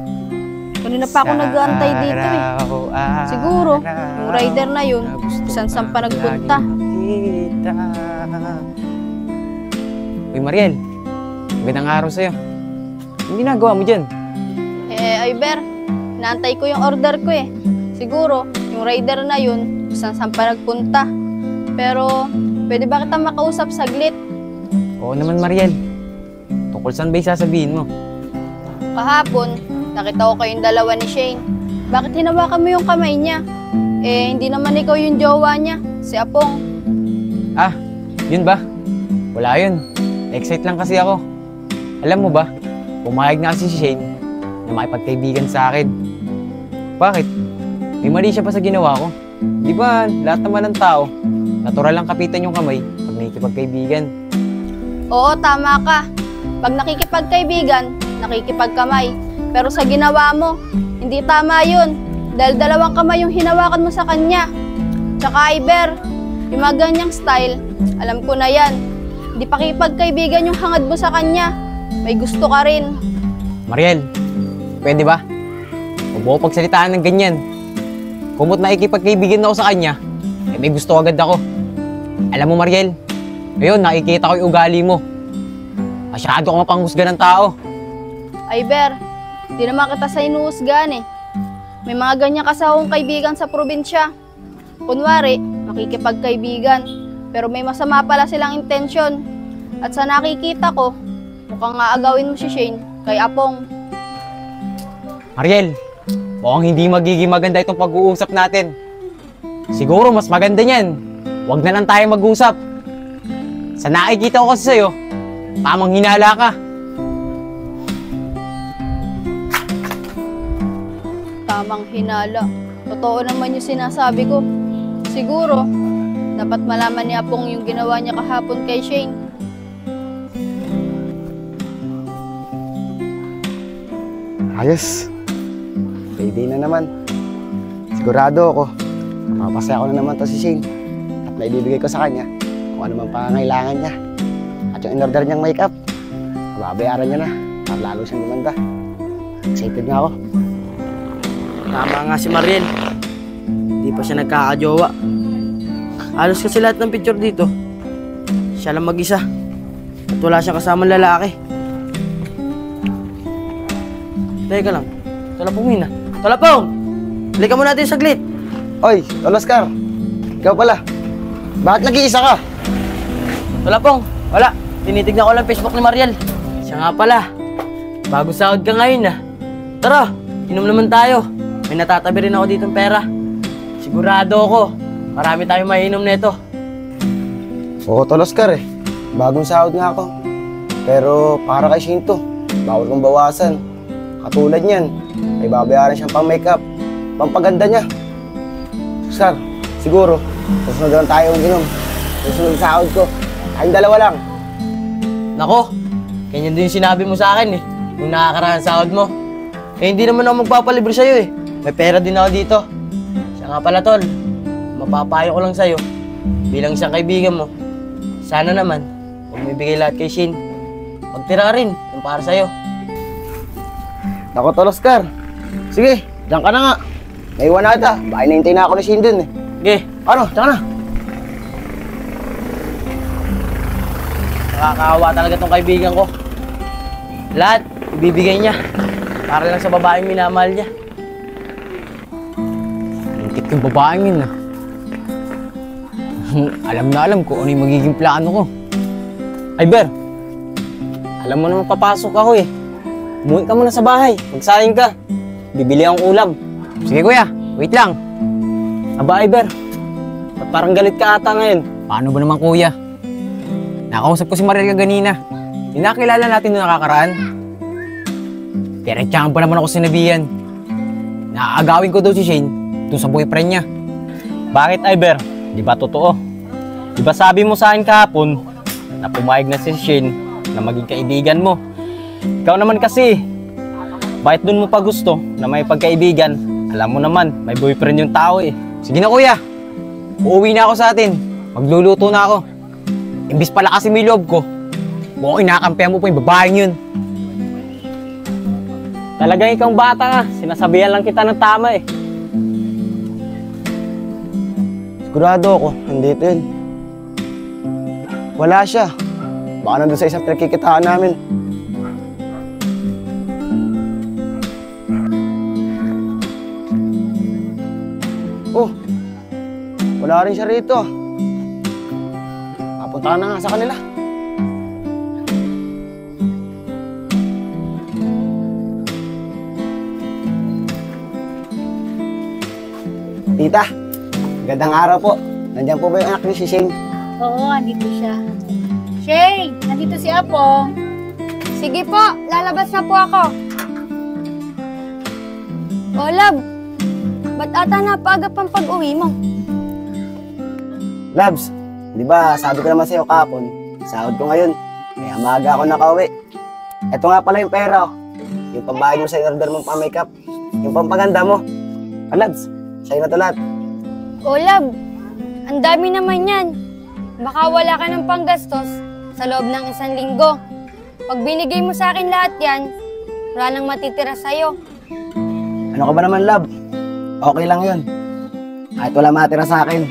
Kanina pa ako nag-aantay dito eh. Siguro, yung rider na yun, saan pa nagpunta. Uy, Mariel. Magandang araw sa'yo. Hindi nagawa mo dyan. Eh, Iber, inaantay ko yung order ko eh. Siguro, yung rider na yun, saan pa nagpunta. Pero, pwede ba kita makausap saglit? Oo naman, Mariel. Tungkol saan ba yung sasabihin mo? Kahapon, Nakita ko kayong dalawa ni Shane. Bakit hinawakan mo yung kamay niya? Eh, hindi naman ikaw yung jowa niya, si Apong. Ah, yun ba? Wala yun. Excite lang kasi ako. Alam mo ba, pumayag na kasi si Shane na makipagkaibigan sa akin. Bakit? May mali siya pa sa ginawa ko. Di ba, lahat naman ng tao, natural lang kapitan yung kamay pag nakikipagkaibigan. Oo, tama ka. Pag nakikipagkaibigan, nakikipagkamay. Pero sa ginawa mo, hindi tama yun. Dahil dalawang kamay yung hinawakan mo sa kanya. Tsaka Iber, yung mga ganyang style, alam ko na yan. Hindi pakipagkaibigan yung hangad mo sa kanya. May gusto ka rin. Mariel, pwede ba? Huwag mo pagsalitaan ng ganyan. Kumot nakikipagkaibigan ako sa kanya, eh may gusto agad ako. Alam mo Mariel, ngayon nakikita ko yung ugali mo. Masyado ka mapanghusga ng tao. Iber, di naman kita sa inuusgan eh. May mga ganyan kasahong kaibigan sa probinsya. Kunwari, makikipagkaibigan, pero may masama pala silang intensyon. At sa nakikita ko, mukhang aagawin mo si Shane kay Apong. Mariel, mukhang hindi magiging maganda itong pag-uusap natin. Siguro mas maganda niyan. Huwag na lang tayo mag-usap. Sa nakikita ko kasi sa'yo, tamang hinala ka. Tamang hinala. Totoo naman yung sinasabi ko. Siguro, dapat malaman ni Apong yung ginawa niya kahapon kay Shane. Ayos. Payday na naman. Sigurado ako, mapapasaya ko na naman to si Shane. At naibibigay ko sa kanya kung ano mang pangangailangan niya. At yung in-order niyang makeup, mababayaran niya na para lalo siyang gumanda. Excited nga ako. Tama nga si Mariel. Hindi pa siya nagkakajowa. Halos kasi lahat ng picture dito, siya lang mag-isa. At wala siyang kasamang lalaki. Teka lang. Talapong Mina. Talapong! Halika mo natin saglit. Oy, Tol Oscar. Ikaw pala. Bakit nag-iisa ka? Talapong! Wala. Tinitignan ko lang Facebook ni Mariel. Siya nga pala. Bago sahod ka ngayon ah. Tara, inom naman tayo. May natatabi rin ako dito ng pera. Sigurado ako, marami tayong mainom nito. Oo, Tol Oscar eh. Bagong sahod nga ako. Pero para kay Shane to, bawal kong bawasan. Katulad niyan, may babayaran siyang pang-makeup, pampaganda niya. Oscar, siguro, susunod lang tayo uminom. Susunod sahod ko. Tayong dalawa lang. Nako, ganyan din yung sinabi mo sa akin eh. Nung nakakaraang sahod mo. Eh hindi naman ako magpapalibre sa'yo eh. May pera din ako dito. Siya nga pala tol, mapapayo ko lang sa'yo. Bilang isang kaibigan mo, sana naman, huwag mo ibigay lahat kay Shane. Magtira ka rin, yung para sa'yo. Nako, Tol Oscar. Sige, diyan ka na nga. Naiwan na kita. Baka hinihintay na ako ni Shane dun eh. Sige. Ano, diyan ka na. Nakakaawa talaga tong kaibigan ko. Lahat, ibibigay niya. Para lang sa babaeng minamahal niya. Ingkit yung babaeng yun ah. Alam na alam ko ano yung magiging plano ko. Ay Ber, alam mo naman papasok ako eh. Umuwi ka muna sa bahay, magsaing ka. Bibili akong ulam. Sige kuya, wait lang. Aba Iber, ba't parang galit ka ata ngayon? Paano ba naman kuya? Nakausap ko si Mariel kanina. Yung nakilala natin noong nakakaraan. Diretsahan pa naman ako sinabihan. Naaagawin ko daw si Shane dun sa boyfriend niya. Bakit Iber? Di ba totoo? Di ba sabi mo sa akin kahapon na pumayag na si Shane na maging kaibigan mo? Ikaw naman kasi, bakit dun mo pa gusto na may pagkaibigan? Alam mo naman, may boyfriend yung tao eh. Sige na kuya, uuwi na ako sa atin. Magluluto na ako. Imbis pala kasi may loob ko, mukhang inakampihan mo pa yung babaeng yun. Talagang ikaw bata nga, sinasabihan lang kita ng tama eh. Sigurado ako, nandito yun. Wala siya. Baka nandun sa isang pinagkikitaan namin. Oh, wala rin siya rito. Papunta na nga sa kanila. Tita, magandang araw po. Nandiyan po ba yung anak niyo si Shane? Oo, andito siya. Shane, nandito si Apong. Sige po, lalabas na po ako. Oh, love. Ba't ata napaaga pang pag-uwi mo? Labs, di ba sabi ko naman sa'yo kahapon, sahod ko ngayon, kaya maaga ako nakauwi. Ito nga pala yung pera, yung pambayad mo sa in-order mong pa-makeup, yung pampaganda mo. Labs, sa'yo na to lahat. Oh, love. Ang dami naman yan. Baka wala ka ng panggastos sa loob ng 1 linggo. Pag binigay mo sa akin lahat yan, wala nang matitira sa'yo. Ano ka ba naman, love? Okay lang yun. Kahit wala matira sa akin.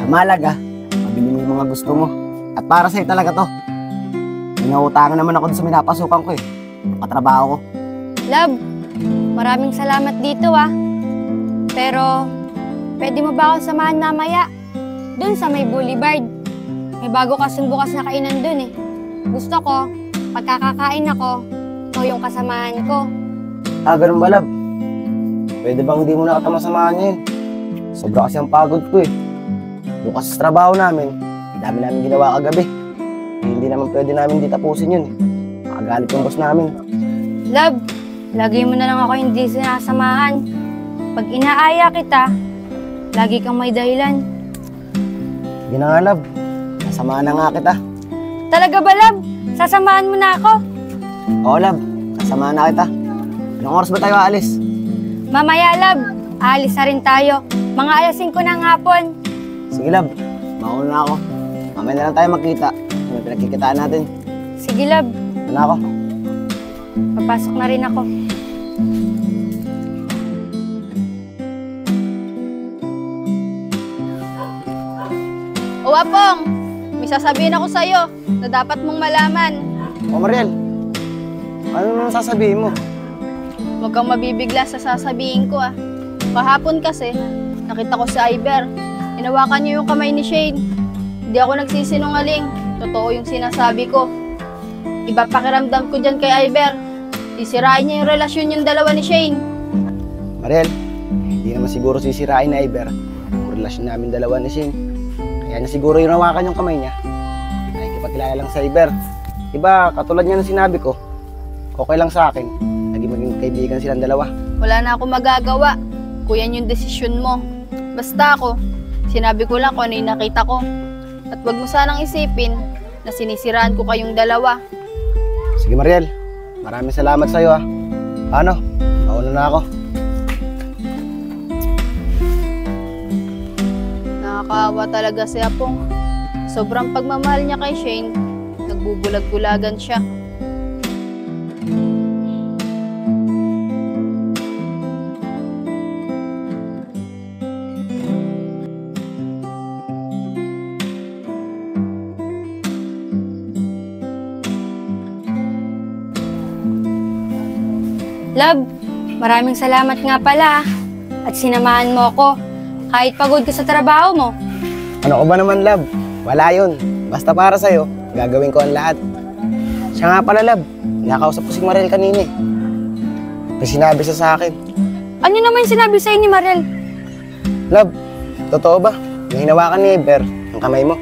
Sa malaga, mabili mo yung mga gusto mo. At para sa'yo talaga to. Inuutangan naman ako sa minapasukan ko eh. Katrabaho ko. Love, maraming salamat dito Pero, pwede mo ba ako samahan mamaya? Dun sa may boulevard. May bago kasing bukas na kainan dun eh. Gusto ko, pagkakakain ako, ikaw yung kasamahan ko. Ganun ba, love? Pwede bang hindi mo na kita masamahan yun? Sobra kasi ang pagod ko eh. Bukas sa trabaho namin, ang dami namin ginawa kagabi. Hindi naman pwede namin di tapusin yun. Makagalit yung boss namin. Love, lagi mo na lang ako hindi sinasamahan. Pag inaaya kita, lagi kang may dahilan. Sige na nga, love. Sasamahan na nga kita. Talaga ba, love? Sasamahan mo na ako? Oo, love. Sasamahan na kita. Anong oras ba tayo aalis? Mamaya, love. Aalis na rin tayo. Mga alas 5 ng hapon. Sige, love. Mauna na ako. Mamaya na lang tayo magkita. May pinagkikitaan natin. Sige, love. Ito na ako. Papasok na rin ako. O Apong, may sasabihin ako sa'yo na dapat mong malaman. O Mariel, ano nang sasabihin mo? Huwag kang mabibigla sa sasabihin ko Kahapon kasi, nakita ko si Iber. Inawakan niyo yung kamay ni Shane. Hindi ako nagsisinungaling. Totoo yung sinasabi ko. Iba pakiramdam ko dyan kay Iber. Sisirain niya yung relasyon yung dalawa ni Shane. Mariel, hindi naman siguro sisirain na Iber ang relasyon namin dalawa ni Shane. Kaya niya siguro yung nawakan yung kamay niya. Nakikipagkilala lang sa Iber. Diba, katulad niya ng sinabi ko, okay lang sa akin. Maging kaibigan silang dalawa. Wala na ako magagawa. Kung yan yung desisyon mo. Basta ako, sinabi ko lang kung ano yung nakita ko. At wag mo sanang isipin na sinisiraan ko kayong dalawa. Sige Mariel, maraming salamat sa'yo Ano, mauna na ako. Nakakaawa talaga si Apong. Sobrang pagmamahal niya kay Shane, nagbubulag-bulagan siya. Love, maraming salamat nga pala at sinamahan mo ako kahit pagod ka sa trabaho mo. Ano ko ba naman, love? Wala yun. Basta para sa'yo, gagawin ko ang lahat. Siya nga pala, love. Nakausap ko si Mariel kanina. May sinabi siya sa akin. Ano naman yung sinabi sa'yo ni Mariel? Love, totoo ba? Yung hinawakan ni Iber, ang kamay mo?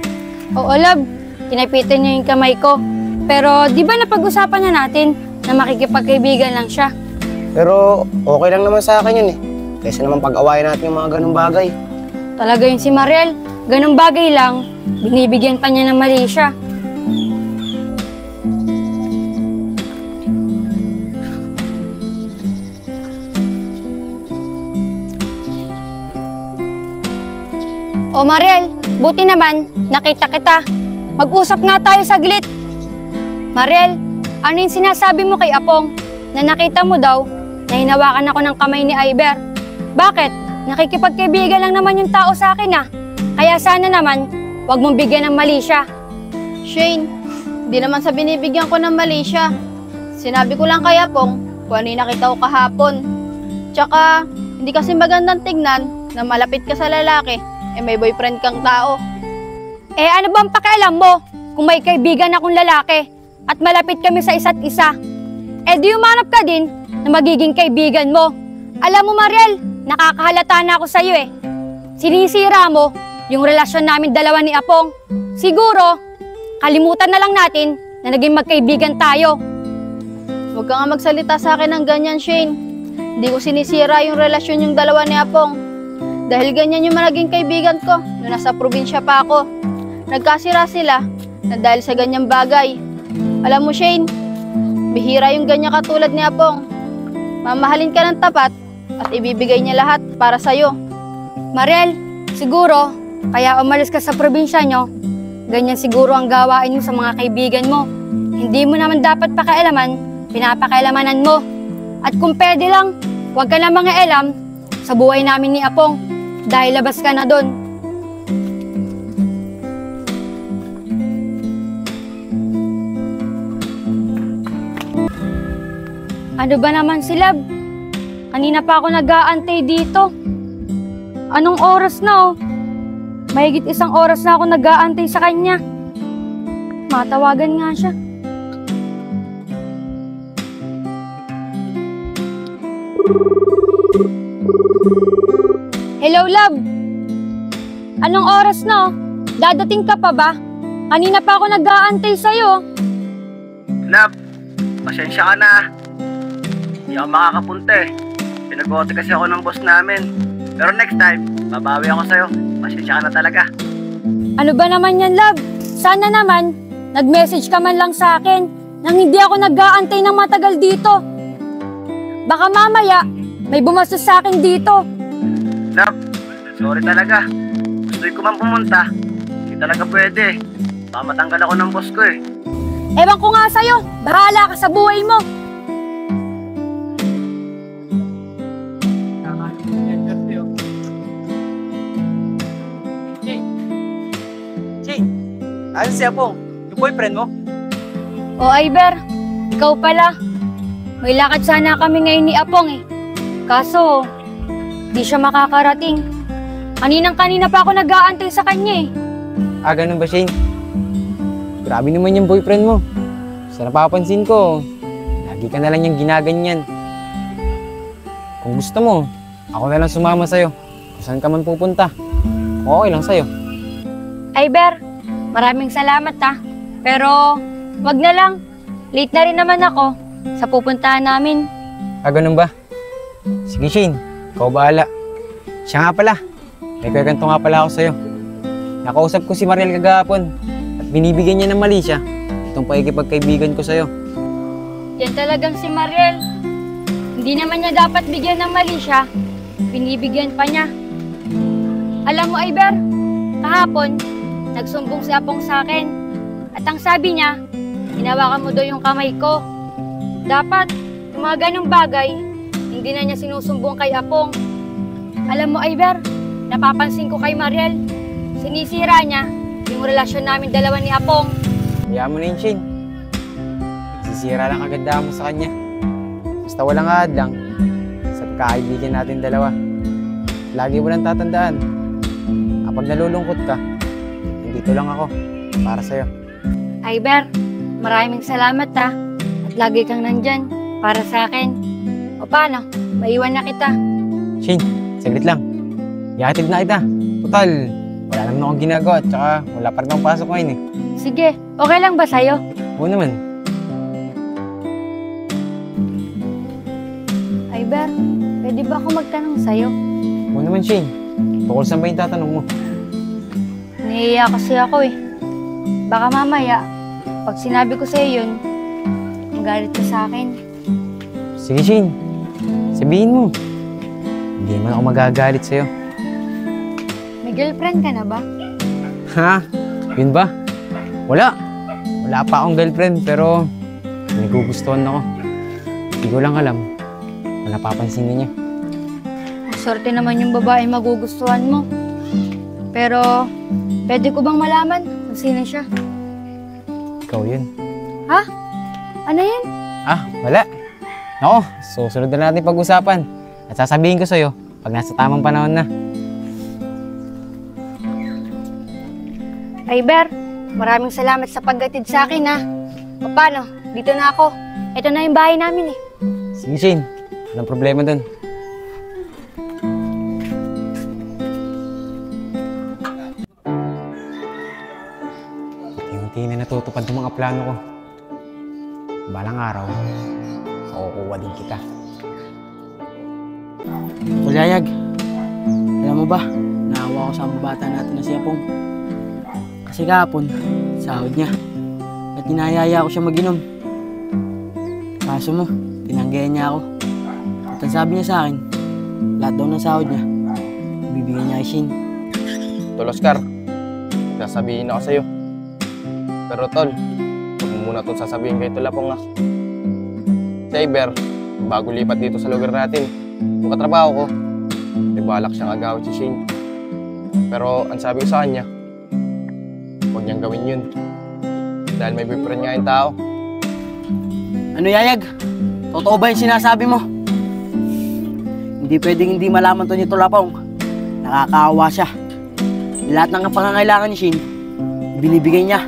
Oo, love. Kinapitan niya yung kamay ko. Pero di ba napag-usapan na natin na makikipagkaibigan lang siya? Pero okay lang naman sa akin yun Kaysa naman pag-awayan natin yung mga ganung bagay. Talaga yun si Mariel. Ganung bagay lang, binibigyan pa niya ng mali siya. O Mariel, buti naman, nakita kita. Mag-usap nga tayo saglit. Mariel, ano yung sinasabi mo kay Apong na nakita mo daw na hinawakan ako ng kamay ni Iber? Bakit? Nakikipagkaibigan lang naman yung tao sa akin Kaya sana naman, wag mong bigyan ng mali siya. Shane, hindi naman sa binibigyan ko ng mali siya. Sinabi ko lang kay Apong kung ano yung nakita ko kahapon. Tsaka, hindi kasi magandang tignan na malapit ka sa lalaki, may boyfriend kang tao. Ano ba ang pakialam mo kung may kaibigan akong lalaki at malapit kami sa isa't isa? Di umanap ka din na magiging kaibigan mo. Alam mo Mariel, nakakahalata na ako sa'yo sinisira mo yung relasyon namin dalawa ni Apong. Siguro, kalimutan na lang natin na naging magkaibigan tayo. Huwag ka nga magsalita sa akin ng ganyan, Shane. Hindi ko sinisira yung relasyon yung dalawa ni Apong. Dahil ganyan yung naging kaibigan ko nung nasa probinsya pa ako. Nagkasira sila na dahil sa ganyang bagay. Alam mo, Shane, bihira yung ganyan katulad ni Apong. Mamahalin ka ng tapat at ibibigay niya lahat para sa'yo. Mariel, siguro, kaya umalis ka sa probinsya nyo, ganyan siguro ang gawain mo sa mga kaibigan mo. Hindi mo naman dapat pakialaman, pinapakialamanan mo. At kung pwede lang, huwag ka na mga alam sa buhay namin ni Apong dahil labas ka na doon. Ano ba naman si Lab? Kanina pa ako nag-aantay dito. Anong oras na oh? Mahigit 1 oras na ako nag-aantay sa kanya. Matawagan nga siya. Hello, Lab. Anong oras na oh? Dadating ka pa ba? Kanina pa ako nag-aantay sa'yo. Lab, pasensya ka na. Hindi ako makakapunta eh. Pinag-ote kasi ako ng boss namin. Pero next time, babawi ako sa'yo. Pasensya ka na talaga. Ano ba naman yan, Lab? Sana naman, nag-message ka man lang sa akin nang hindi ako nag-aantay ng matagal dito. Baka mamaya, may bumastos sa akin dito. Lab, sorry talaga. Gusto ko man pumunta. Hindi talaga pwede. Baka matanggal ako ng boss ko eh. Ewan ko nga sa'yo. Bahala ka sa buhay mo. Ano si Apong? Yung boyfriend mo? O Iber, ikaw pala. May lakad sana kami ngayon ni Apong eh. Kaso, di siya makakarating. Kaninang-kanina pa ako nag-aantay sa kanya eh. Ah, ganun ba, Shane? Grabe naman yung boyfriend mo. Sa napapansin ko, lagi ka na lang yung ginaganyan. Kung gusto mo, ako na lang sumama sa'yo. Kung saan ka man pupunta, okay lang sa'yo. Iber, maraming salamat ha. Pero, wag na lang. Late na rin naman ako sa pupuntahan namin. Ah, ganun ba? Sige, Shane. Ikaw bahala. Siya nga pala. May kaganto nga pala ako sa'yo. Nakausap ko si Mariel kagahapon at binibigyan niya ng mali siya itong pakikipagkaibigan ko sa'yo. Yan talagang si Mariel. Hindi naman niya dapat bigyan ng mali siya. Binibigyan pa niya. Alam mo, Iber, kahapon, nagsumbong si Apong sa akin. At ang sabi niya, hinawakan mo daw yung kamay ko. Dapat, yung mga ganong bagay, hindi na niya sinusumbong kay Apong. Alam mo, Iber, napapansin ko kay Mariel, sinisira niya yung relasyon namin dalawa ni Apong. Hayaan mo na yun, Shane. Sisira lang kagandahan mo sa kanya. Basta walang hadlang sa pagkakaibigan natin dalawa. Lagi mo lang tatandaan, kapag nalulungkot ka, nandito lang ako para sa'yo. Iber, maraming salamat ha. At lagi kang nandyan para sa akin. O paano? Maiwan na kita. Shane, saglit lang. Ihatid na kita. Total, wala naman akong ginagawa at saka wala pa rin akong pasok ngayon eh. Sige, okay lang ba sa'yo? Oo naman. Iber, pwede ba ako magtanong sa'yo? Oo naman, Shane. Tukol saan ba yung tatanong mo? Nahihiya kasi ako eh. Baka mamaya, pag sinabi ko sa'yo yun, magalit ka sa akin. Sige, Shane. Sabihin mo. Hindi man ako magagalit sa'yo. May girlfriend ka na ba? Ha? Yun ba? Wala. Wala pa akong girlfriend pero nagugustuhan ako. Hindi ko lang alam kung napapansin niya. Swerte naman yung babae magugustuhan mo. Pero, pwede ko bang malaman kung sino siya? Ikaw yun. Ha? Ano yan? Ah, wala. Ako, susunod na natin pag-usapan. At sasabihin ko sa'yo pag nasa tamang panahon na. Iber, maraming salamat sa paggatid sa akin ha. O paano? Dito na ako. Ito na yung bahay namin eh. Sige, Shane. Walang problema dun. hindi na natutupad ng mga plano ko. Balang araw, makukuha din kita. Tol Yayag, alam mo ba, naawa ko sa mga bata natin na si Apong. Kasi kahapon, sahod niya. At tinayaya ko siya mag-inom. Kaso mo, tinanggayan niya ako. At ang sabi niya sa akin, lahat daw ng sahod niya, bibigyan niya kay Shane. Tol Oscar, sasabihin ako sa'yo. Pero tol, huwag mo muna itong sasabihin kay Tol Apong, ha. Si Iber, bago lipat dito sa lugar natin, yung katrabaho ko, may balak siyang agawin si Shane. Pero ang sabi ko sa kanya, huwag niyang gawin yun. Dahil may boyfriend nga yung tao. Ano Yayag? Totoo ba yung sinasabi mo? Hindi pwedeng hindi malaman to ni Tol Apong. Nakakaawa siya. Lahat ng pangangailangan ni Shane, binibigay niya.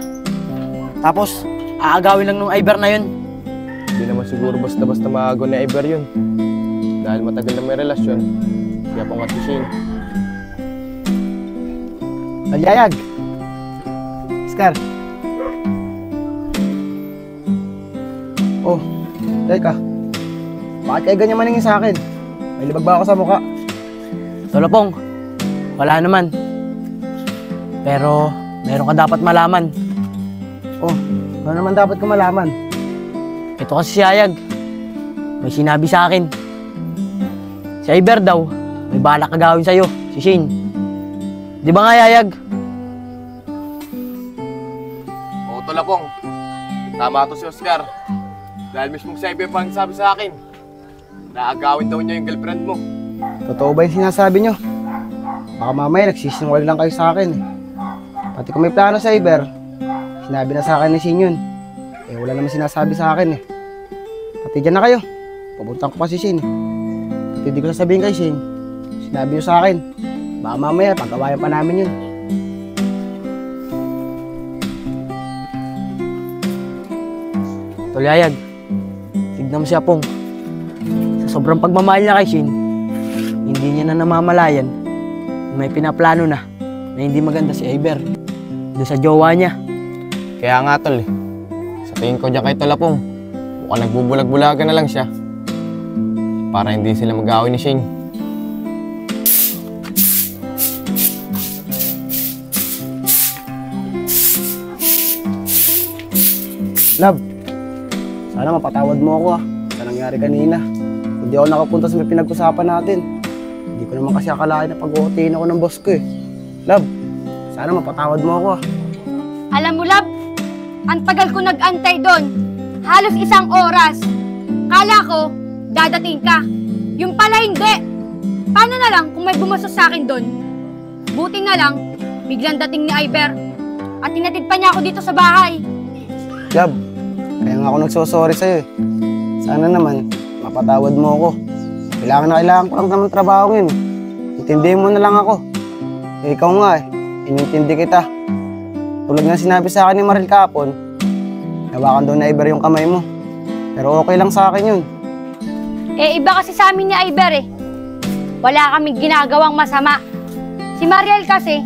Tapos, aagawin lang nung Iber na yun. Hindi naman siguro basta-basta maagaw ni Iber yun. Dahil matagal na may relasyon, kaya pangat si Shane. Tol Yayag! Oscar! Oh, teka. Bakit kayo ganyan maningin sa akin? May libag ba ako sa mukha? Tol Apong, wala naman. Pero, meron ka dapat malaman. Oh, ano naman dapat ko malaman? Ito kasi si Yayag. May sinabi sa akin. Si Iber daw, may balak agawin sa'yo, si Shane. Di ba nga Yayag? Oo, Tol Apong. Tama to si Oscar. Dahil mismo si Iber pa sabi sa akin, naagawin daw niya yung girlfriend mo. Totoo ba yung sinasabi nyo? Baka mamaya nagsisinungaling lang kayo sa akin. Pati kung may plano sa Iber, sinabi na sa akin ni Shane yun. Eh wala naman sinasabi sa akin eh. Pati dyan na kayo. Pupuntan ko pa si Shane. Pati di ko sasabihin kay Shane. Sinabi nyo sa akin. Baka mamaya pagkawayan pa namin yun. Tol Yayag, tignan mo si Apong. Sa sobrang pagmamahal niya kay Shane, hindi niya na namamalayan. May pinaplano na hindi maganda si Iber doon sa jowa niya. Kaya nga tol, sa tingin ko dyan kay Tol Apong, mukhang nagbubulag-bulagan na lang siya. Para hindi sila mag-away ni Shane. Love, sana mapatawad mo ako sa nangyari kanina. Hindi ako nakapunta sa may pinag-usapan natin. Hindi ko naman kasi akalain na pag-uutiin ako ng boss ko eh. Love, sana mapatawad mo ako. Alam mo, Lab, ang tagal ko nag-antay doon. Halos 1 oras. Kala ko, dadating ka. Yung pala hindi. Paano na lang kung may bumasos sa akin doon? Buti na lang, biglang dating ni Iber. At tinatid pa niya ako dito sa bahay. Love, kaya nga ako nagsosorry sa'yo eh. Sana naman, mapatawad mo ako. Kailangan ko lang naman trabaho ngayon. Intindihin mo na lang ako. Eh, ikaw nga eh, inintindi kita. Tulad nga sinabi sa akin ni Maril kahapon, hawakan daw na Iber yung kamay mo. Pero okay lang sa akin yun. Eh, iba kasi sa amin ni Iber eh. Wala kaming ginagawang masama. Si Mariel kasi,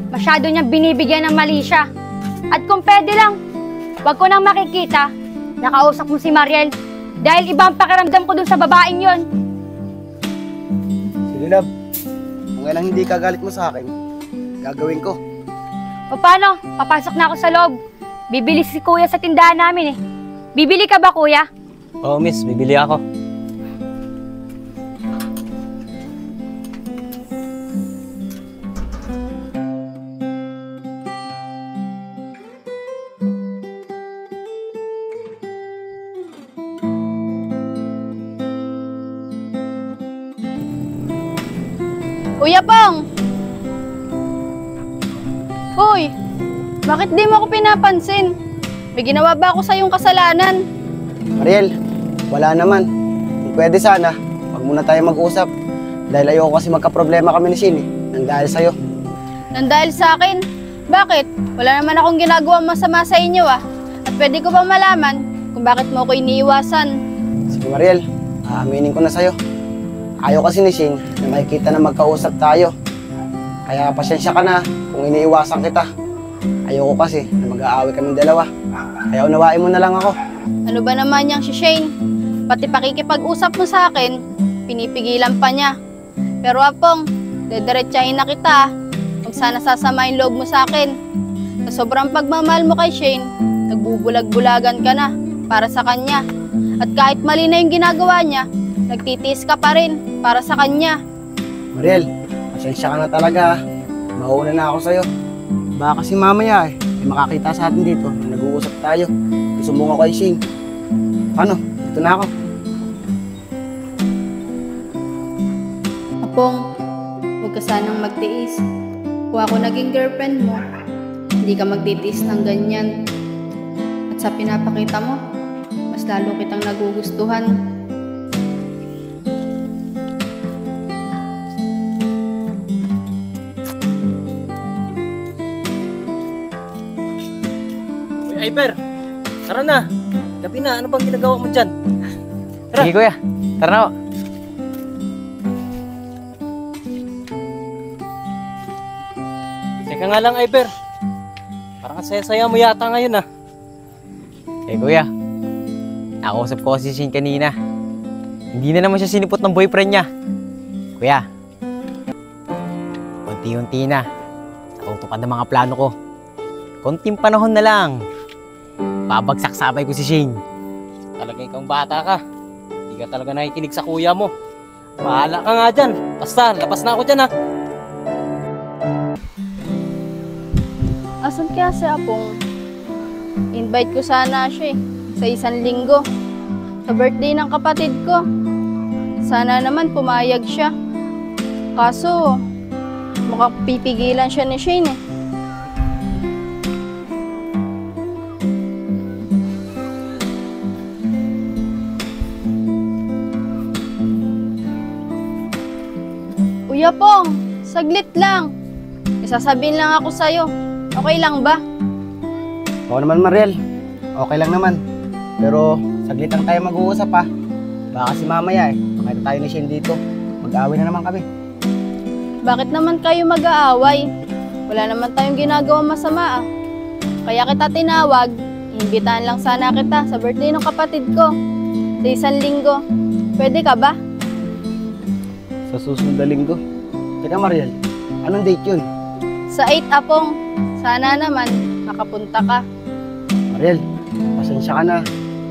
masyado niyang binibigyan ng mali siya. At kung pwede lang, wag ko nang makikita, nakausap mo si Mariel. Dahil iba ang pakiramdam ko dun sa babaeng yon. Sige, Love. Kung kailang hindi ka galit mo sa akin, gagawin ko. O paano? Papasok na ako sa loob. Bibili si Kuya sa tindahan namin eh. Bibili ka ba, Kuya? Oo, miss. Bibili ako. Kuya Pong! Hoy! Bakit di mo ako pinapansin? May ginawa ba ako sa iyong kasalanan? Mariel, wala naman. Kung pwede sana, wag muna tayo mag-usap. Dahil ayoko kasi magka-problema kami ni Shane nang dahil sa'yo. Nang dahil sa akin? Bakit? Wala naman akong ginagawang masama sa inyo ah. At pwede ko bang malaman kung bakit mo ako iniiwasan? Sige Mariel, aaminin ko na sa'yo. Ayaw kasi ni Shane na makikita na magkausap tayo. Kaya pasensya ka na kung iniiwasan kita. Ayoko kasi na mag-aaway kaming dalawa. Kaya unawain mo na lang ako. Ano ba naman yang si Shane? Pati pakikipag-usap mo sa akin, pinipigilan pa niya. Pero Apong, dediretsahin na kita. Huwag sana sasama yung loob mo sa akin. Sa sobrang pagmamahal mo kay Shane, nagbubulag-bulagan ka na para sa kanya. At kahit mali na yung ginagawa niya, nagtitiis ka pa rin para sa kanya. Mariel, pasensya ka na talaga. Mauuna na ako sa'yo. Baka kasi mamaya may makakita sa atin dito na nag-uusap tayo. Isumbong ako kay Shane. Paano? Dito na ako. Apong, huwag ka sanang magtiis. Kung ako naging girlfriend mo, hindi ka magtitiis ng ganyan. At sa pinapakita mo, mas lalo kitang nagugustuhan. Uy, Iber! Tara na! Gabi na, ano bang ginagawa mo dyan? Tara! Sige kuya, tara na ako. Teka nga lang, Iber. Parang saya-saya mo yata ngayon ah. Eh kuya, nakausap ko si Shane kanina. Hindi na naman siya sinipot ng boyfriend niya. Kuya, unti-unti na. Natutupad ang mga plano ko. Konting panahon na lang. Babagsak sabay ko si Shane. Talaga ikaw bata ka. Hindi ka talaga nakikinig sa kuya mo. Bahala ka nga dyan. Basta, lapas na ako dyan ah. Asan kaya si Apong? Invite ko sana siya sa 1 linggo. Sa birthday ng kapatid ko. Sana naman pumayag siya. Kaso, mukhang pipigilan siya ni Shane eh. Kuya Pong, saglit lang. Isasabihin lang ako sa'yo. Okay lang ba? Oo naman, Mariel. Okay lang naman. Pero saglit lang tayo mag-uusap ha. Baka kasi mamaya makita tayo ni Shane dito. Mag-aaway na naman kami. Bakit naman kayo mag-aaway? Wala naman tayong ginagawa masama ah. Kaya kita tinawag. Iimbitahan lang sana kita sa birthday ng kapatid ko. Sa 1 linggo. Pwede ka ba? Sa susunod na linggo. Teka Mariel, anong date yun? Sa 8 Apong. Sana naman makapunta ka. Mariel, pasensya ka na.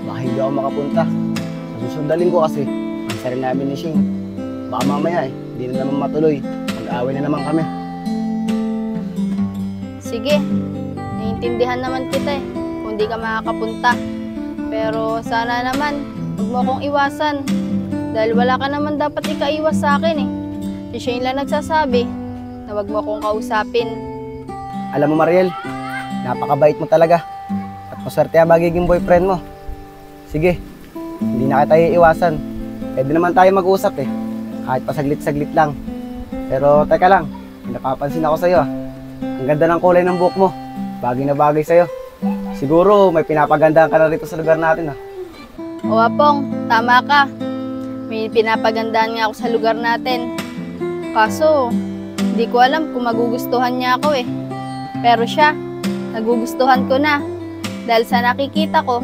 Baka hindi ako makapunta. Sa susunod na linggo kasi, ang rin namin ni Shane. Baka mamaya hindi na naman matuloy. Mag-aaway na naman kami. Sige, naiintindihan naman kita eh, kung di ka makakapunta. Pero sana naman, huwag mo akong iwasan. Dahil wala ka naman dapat ikaiwas sa akin eh. Si Shane lang nagsasabi na huwag mo akong kausapin. Alam mo Mariel, napakabait mo talaga. At maswerte ang magiging boyfriend mo. Sige, hindi na kita iiwasan. Pwede naman tayo mag-usap eh. Kahit pa saglit-saglit lang. Pero teka lang, napapansin ako sa'yo ah. Ang ganda ng kulay ng buhok mo. Bagay na bagay sa'yo. Siguro may pinapagandahan ka na rito sa lugar natin ah. O Apong, tama ka. May pinapagandahan nga ako sa lugar natin. Kaso, hindi ko alam kung magugustuhan niya ako eh. Pero siya, nagugustuhan ko na. Dahil sa nakikita ko,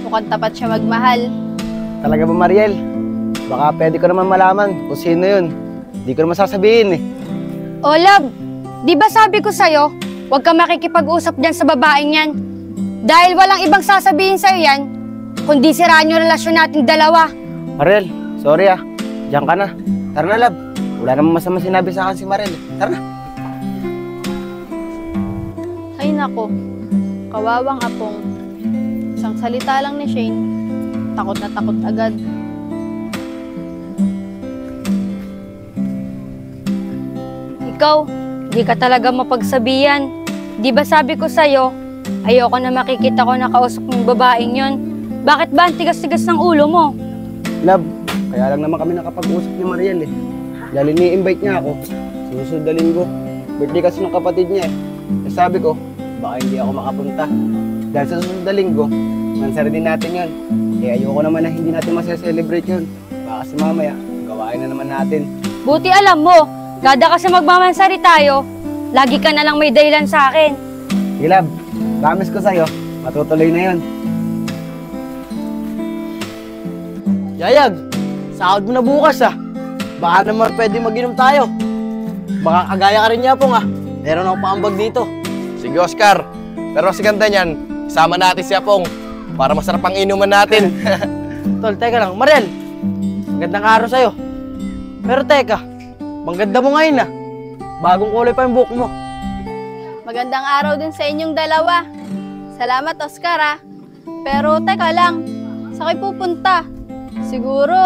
mukhang tapat siya magmahal. Talaga ba Mariel? Baka pwede ko naman malaman kung sino yun. Hindi ko naman sasabihin eh. Oh, love, di ba sabi ko sa'yo, huwag ka makikipag-usap dyan sa babaeng yan. Dahil walang ibang sasabihin sa'yo yan, kundi siraan yung relasyon nating dalawa. Mariel, sorry ah. Diyan ka na. Tara na, love. Wala namang masama sinabi sa akin si Mariel. Tara na. Ay nako, kawawang Apong. Isang salita lang ni Shane, takot na takot agad. Ikaw, di ka talaga mapagsabihan. Di ba sabi ko sa'yo, ayoko na makikita ko nakausap ng babaeng yon. Bakit ba ang tigas-tigas ng ulo mo? Love, kaya lang naman kami nakapag-usap ni Mariel eh. Dahil ni-invite niya ako sa susunod na linggo. Birthday kasi ng kapatid niya eh. Kaya sabi ko, baka hindi ako makapunta. Dahil sa susunod na linggo, mansari din natin yun. Kaya ayoko naman na hindi natin masya-celebrate yun. Baka kasi mamaya, gawain na naman natin. Buti alam mo, kada kasi magmamansari tayo, lagi ka na lang may dahilan sa akin. Sige, love. Promise ko sa'yo, matutuloy na yun. Yayag, sahod mo na bukas ah. Baka naman pwede mag-inom tayo. Baka kagaya ka rin niya pong ah. Meron akong paambag dito. Sige, Oscar. Pero si ganda niyan, isama natin si Apong para masarap ang inuman natin. Tol, teka lang. Mariel, magandang araw sa'yo. Pero teka, maganda mo ngayon ah. Bagong kulay pa yung buhok mo. Magandang araw din sa inyong dalawa. Salamat, Oscar, ah. Pero teka lang, saan kayo pupunta? Siguro,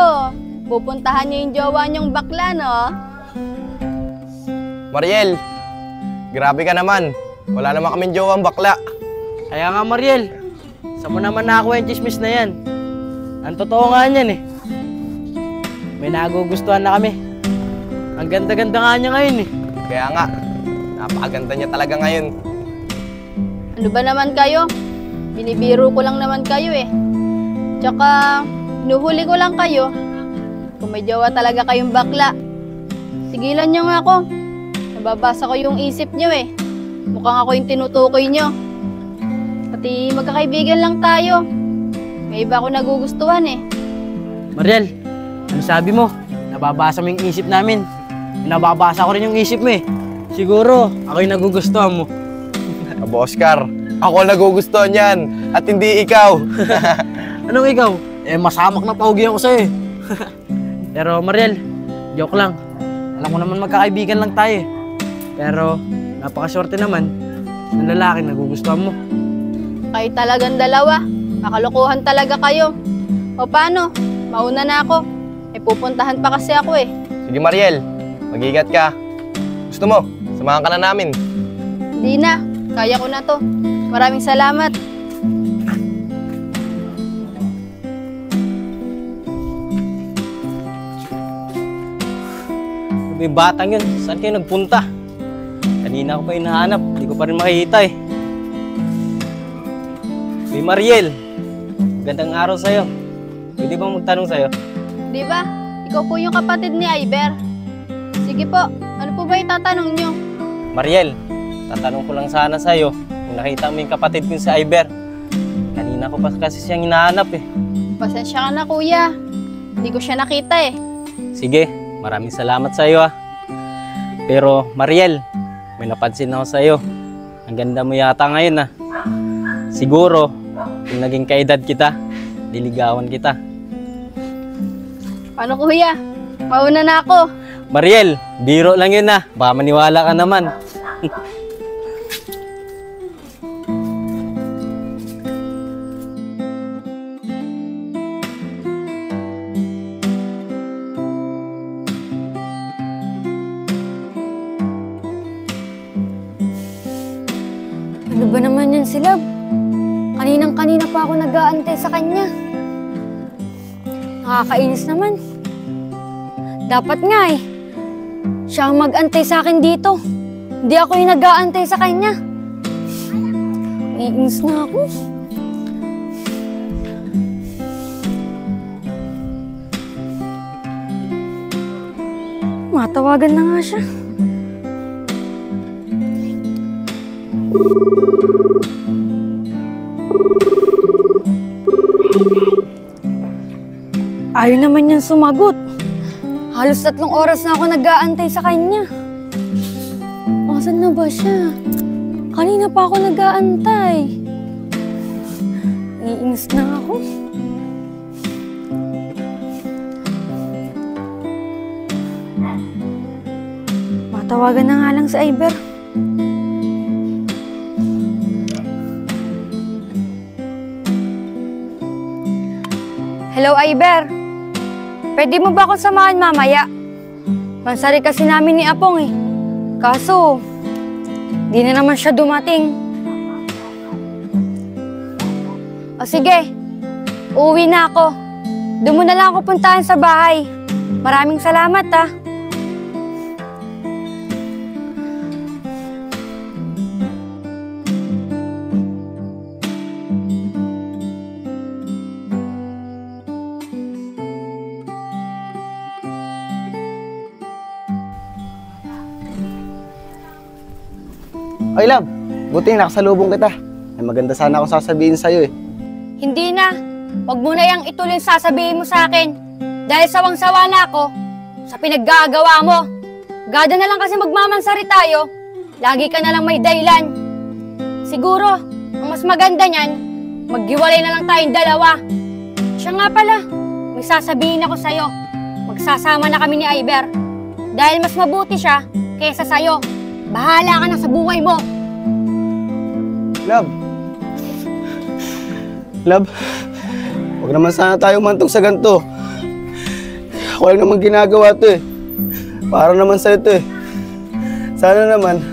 pupuntahan niyo yung jowa niyong bakla, no? Mariel, grabe ka naman. Wala naman kaming jowang bakla. Kaya nga Mariel, saan mo naman nakakuha yung chismis na yan? Ang totoo nga niyan eh. May nagugustuhan na kami. Ang ganda-ganda nga niya ngayon eh. Kaya nga, napakaganda niya talaga ngayon. Ano ba naman kayo? Binibiro ko lang naman kayo eh. Tsaka, hinuhuli ko lang kayo. Kung may jowa talaga kayong bakla, tigilan niyo nga ako. Nababasa ko yung isip niyo eh. Mukhang ako yung tinutukoy niyo. Pati magkakaibigan lang tayo. May iba ako nagugustuhan eh. Mariel, ano sabi mo? Nababasa mo yung isip namin. Nababasa ko rin yung isip mo eh. Siguro, ako yung nagugustuhan mo. Abo, Oscar, ako ang nagugustuhan yan at hindi ikaw. Anong ikaw? Eh, masamak na paugi ako sa'yo eh. Pero Mariel, joke lang. Alam ko naman magkakaibigan lang tayo eh. Pero, napakaswerte naman ng lalaki nagugustuhan mo. Kayo talagang dalawa. Makalokohan talaga kayo. O paano? Mauna na ako. May pupuntahan pa kasi ako eh. Sige, Mariel, mag-ingat ka. Gusto mo, samahan ka na namin. Hindi na. Kaya ko na to. Maraming salamat. May batang yun, saan kayo nagpunta? Kanina ko pa hinahanap, hindi ko pa rin makikita eh. May Mariel, gandang araw sa'yo. Pwede bang magtanong sa'yo? Di ba? Ikaw po yung kapatid ni Iber. Sige po, ano po ba itatanong nyo? Mariel, tatanong ko lang sana sa'yo kung nakita mo yung kapatid ko si Iber. Kanina ko pa kasi siyang hinahanap eh. Pasensya ka na kuya. Hindi ko siya nakita eh. Sige, maraming salamat sa'yo ah. Pero Mariel, may napansin ako sa'yo. Ang ganda mo yata ngayon ah. Siguro, kung naging kaedad kita, diligawan kita. Paano kuya? Mauna na ako. Mariel, biro lang yun ah. Baka maniwala ka naman. Ano ba naman yan si Love? Kaninang-kanina pa ako nag-aantay sa kanya. Nakakainis naman. Dapat nga eh. Siya ang mag-antay sa akin dito. Hindi ako yung nag-aantay sa kanya. Iinis na ako. Matawagan na nga siya. Ayaw naman niyang sumagot. Halos 3 oras na ako nag-aantay sa kanya. Asan na ba siya? Kanina pa ako nag-aantay. Iinis na ako. Matawagan na nga lang si Iber. Hello, Iber. Pwede mo ba ako samahan mamaya? Mansari kasi namin ni Apong eh. Kaso, di na naman siya dumating. O sige, uuwi na ako. Doon mo na lang ako puntahan sa bahay. Maraming salamat ah. Oy, love. Buti nakasalubong kita. Ay maganda sana akong sasabihin sa'yo eh. Hindi na. Huwag mo na yung ituloy sasabihin mo sa akin. Dahil sawang-sawa na ako sa pinaggagawa mo. Gada na lang kasi magmamansari tayo. Lagi ka na lang may dahilan. Siguro, ang mas maganda niyan, maghiwalay na lang tayong dalawa. Siya nga pala, may sasabihin ako sa'yo. Magsasama na kami ni Iber. Dahil mas mabuti siya kaysa sa'yo. Bahala ka na sa buhay mo. Love. Love, huwag naman sana tayo mantong sa ganito. Ako lang naman ginagawa to eh. Para naman sa'yo to eh. Sana naman,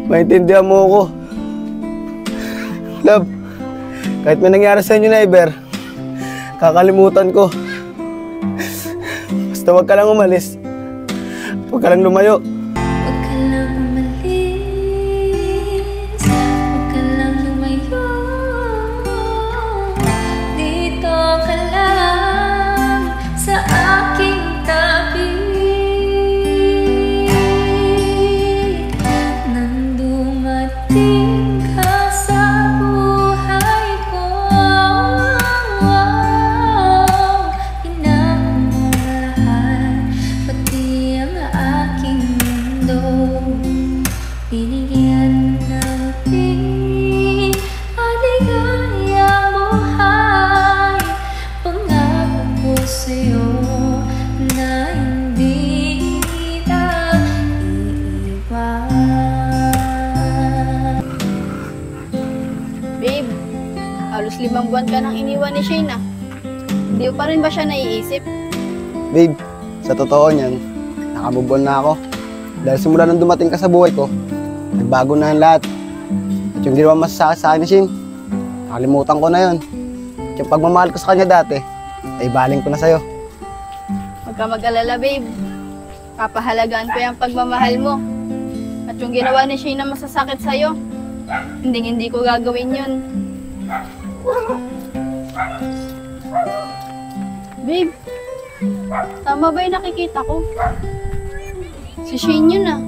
maintindihan mo ako. Love, kahit may nangyari sa inyo na Iber, kakalimutan ko. Basta huwag ka lang umalis. Huwag ka lang lumayo. Huwag ka lang umalis, huwag ka lang lumayo. Dito ka lang sa aking tabi. Nang dumating ka sa buhay ko, inamin mo lahat, pati ang aking mundo. Binigyan natin aligayang buhay. Pangako ko sa'yo na hindi kita iiwan. Babe, halos 5 buwan ka nang iniwan ni Shane ah. Hindi mo pa rin ba siya naiisip? Babe, sa totoo niyan, nakamove on na ako. Dahil simula nang dumating ka sa buhay ko, nagbago na ang lahat. At yung ginawa mo sa akin ni Shin, nakalimutan ko na yon. At yung pagmamahal ko sa kanya dati, ay baling ko na sa'yo. Huwag ka mag-alala, babe. Papahalagaan ko yung pagmamahal mo. At yung ginawa ni Shane na masasakit sa'yo, hindi ko gagawin yun. Babe, tama ba yung nakikita ko? Si Shane yun ah.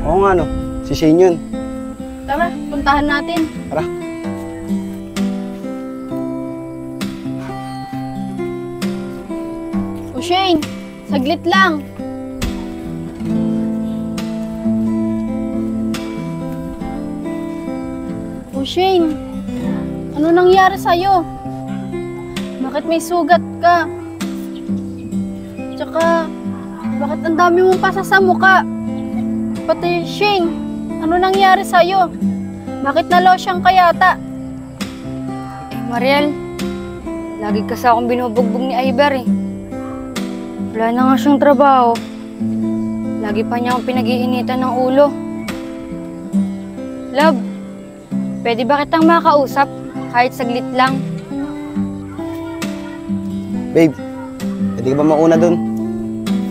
Oo nga no, si Shane yun. Tara, puntahan natin. Tara. O Shane, saglit lang. O Shane, ano nangyari sa'yo? Bakit may sugat ka? Tsaka, bakit ang dami mong pasa sa mukha? Pati Shane, ano nangyari sa'yo? Bakit na-lotion ka yata? Mariel, lagi kasi akong binubugbog ni Iber eh. Wala na nga siyang trabaho. Lagi pa niya akong pinag-iinitan ng ulo. Love, pwede ba kitang makausap kahit saglit lang? Babe, pwede ka ba mauna dun?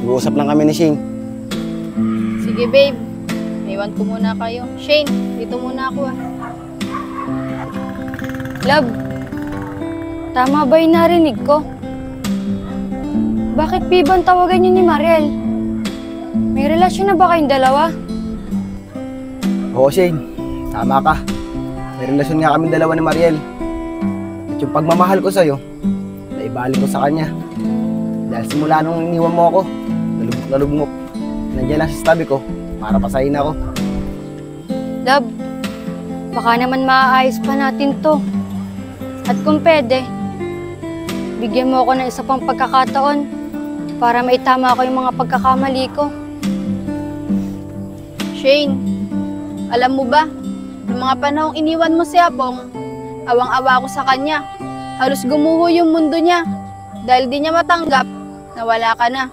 Nag-uusap lang kami ni Shane. Sige babe, iwan ko muna kayo. Shane, dito muna ako ah. Love, tama ba yung narinig ko? Bakit Bibon tawagan niyo ni Mariel? May relasyon na ba kayong dalawa? Oo Shane, tama ka. May relasyon nga kami dalawa ni Mariel. At yung pagmamahal ko sa'yo, naibalik ko sa kanya. Dahil simula nung iniwan mo ako, nalugmok. Nandiyan lang sa tabi ko para pasahin ako. Love, baka naman maaayos pa natin to. At kung pwede, bigyan mo ako ng isa pang pagkakataon para maitama ko yung mga pagkakamali ko. Shane, alam mo ba, noong mga panahong iniwan mo si Apong, awang-awa ako sa kanya. Halos gumuho yung mundo niya dahil di niya matanggap na wala ka na.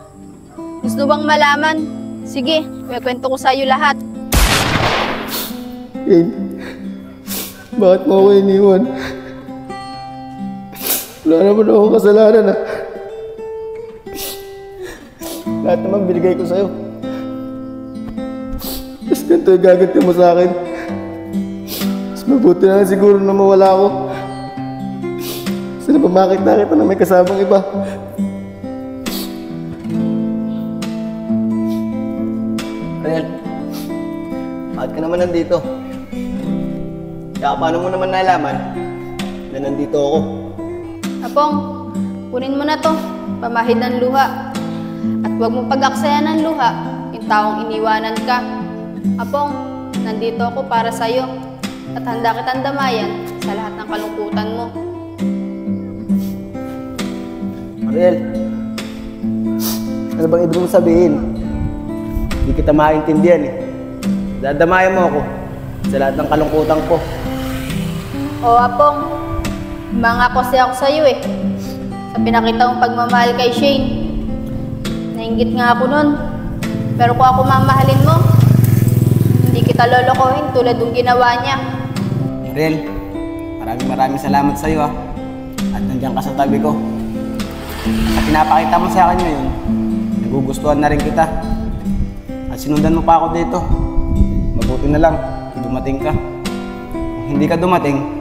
Gusto bang malaman? Sige, kwento ko sa'yo lahat. Shane, bakit mo ako iniwan? Wala naman ako kasalanan ah. Lahat naman binigay ko sa'yo. Tapos ganito yung gaganti mo sa akin. Mas mabuti na lang siguro na mawala ako. Kasi napamakita kita na may kasabang iba. Ariel, bakit ka naman nandito? Kaya paano mo naman nalaman na nandito ako? Apong, kunin mo na to. Pamahid ng luha. At huwag mong pag-aksayan ng luha yung taong iniwanan ka. Apong, nandito ako para sa'yo. At handa kitang damayan sa lahat ng kalungkutan mo. Ariel, ano bang ibig mong sabihin? Hindi kita maintindihan eh. Dadamayan mo ako sa lahat ng kalungkutan ko. O Apong, mga kasi ako sa'yo eh. Sa pinakita mong pagmamahal kay Shane. Nainggit nga ako nun. Pero kung ako mamahalin mo, hindi kita lolokohin tulad ng ginawa niya. Ariel, maraming salamat sa'yo ah. At nandiyan ka sa tabi ko. At pinapakita mo sa akin ngayon, nagugustuhan na rin kita. At sinundan mo pa ako dito. Mabuti na lang, dumating ka. Kung hindi ka dumating,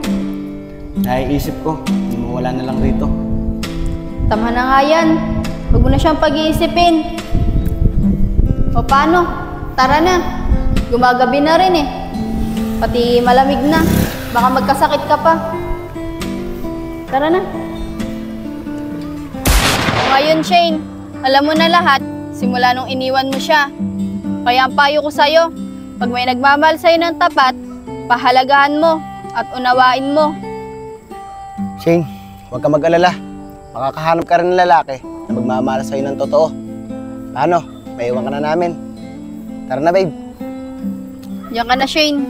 naiisip ko, wala na lang rito. Tama na nga yan. Huwag mo na siyang pag-iisipin. O paano? Tara na. Gumagabi na rin eh. Pati malamig na. Baka magkasakit ka pa. Tara na. O ngayon, Shane, alam mo na lahat simula nung iniwan mo siya. Kaya ang payo ko sa'yo, pag may nagmamahal sa'yo ng tapat, pahalagahan mo at unawain mo. Shane, huwag ka mag-alala. Makakahanap ka rin ng lalaki na magmamahal sa'yo ng totoo. Paano? Maiwan ka na namin. Tara na, babe. Diyan ka na, Shane.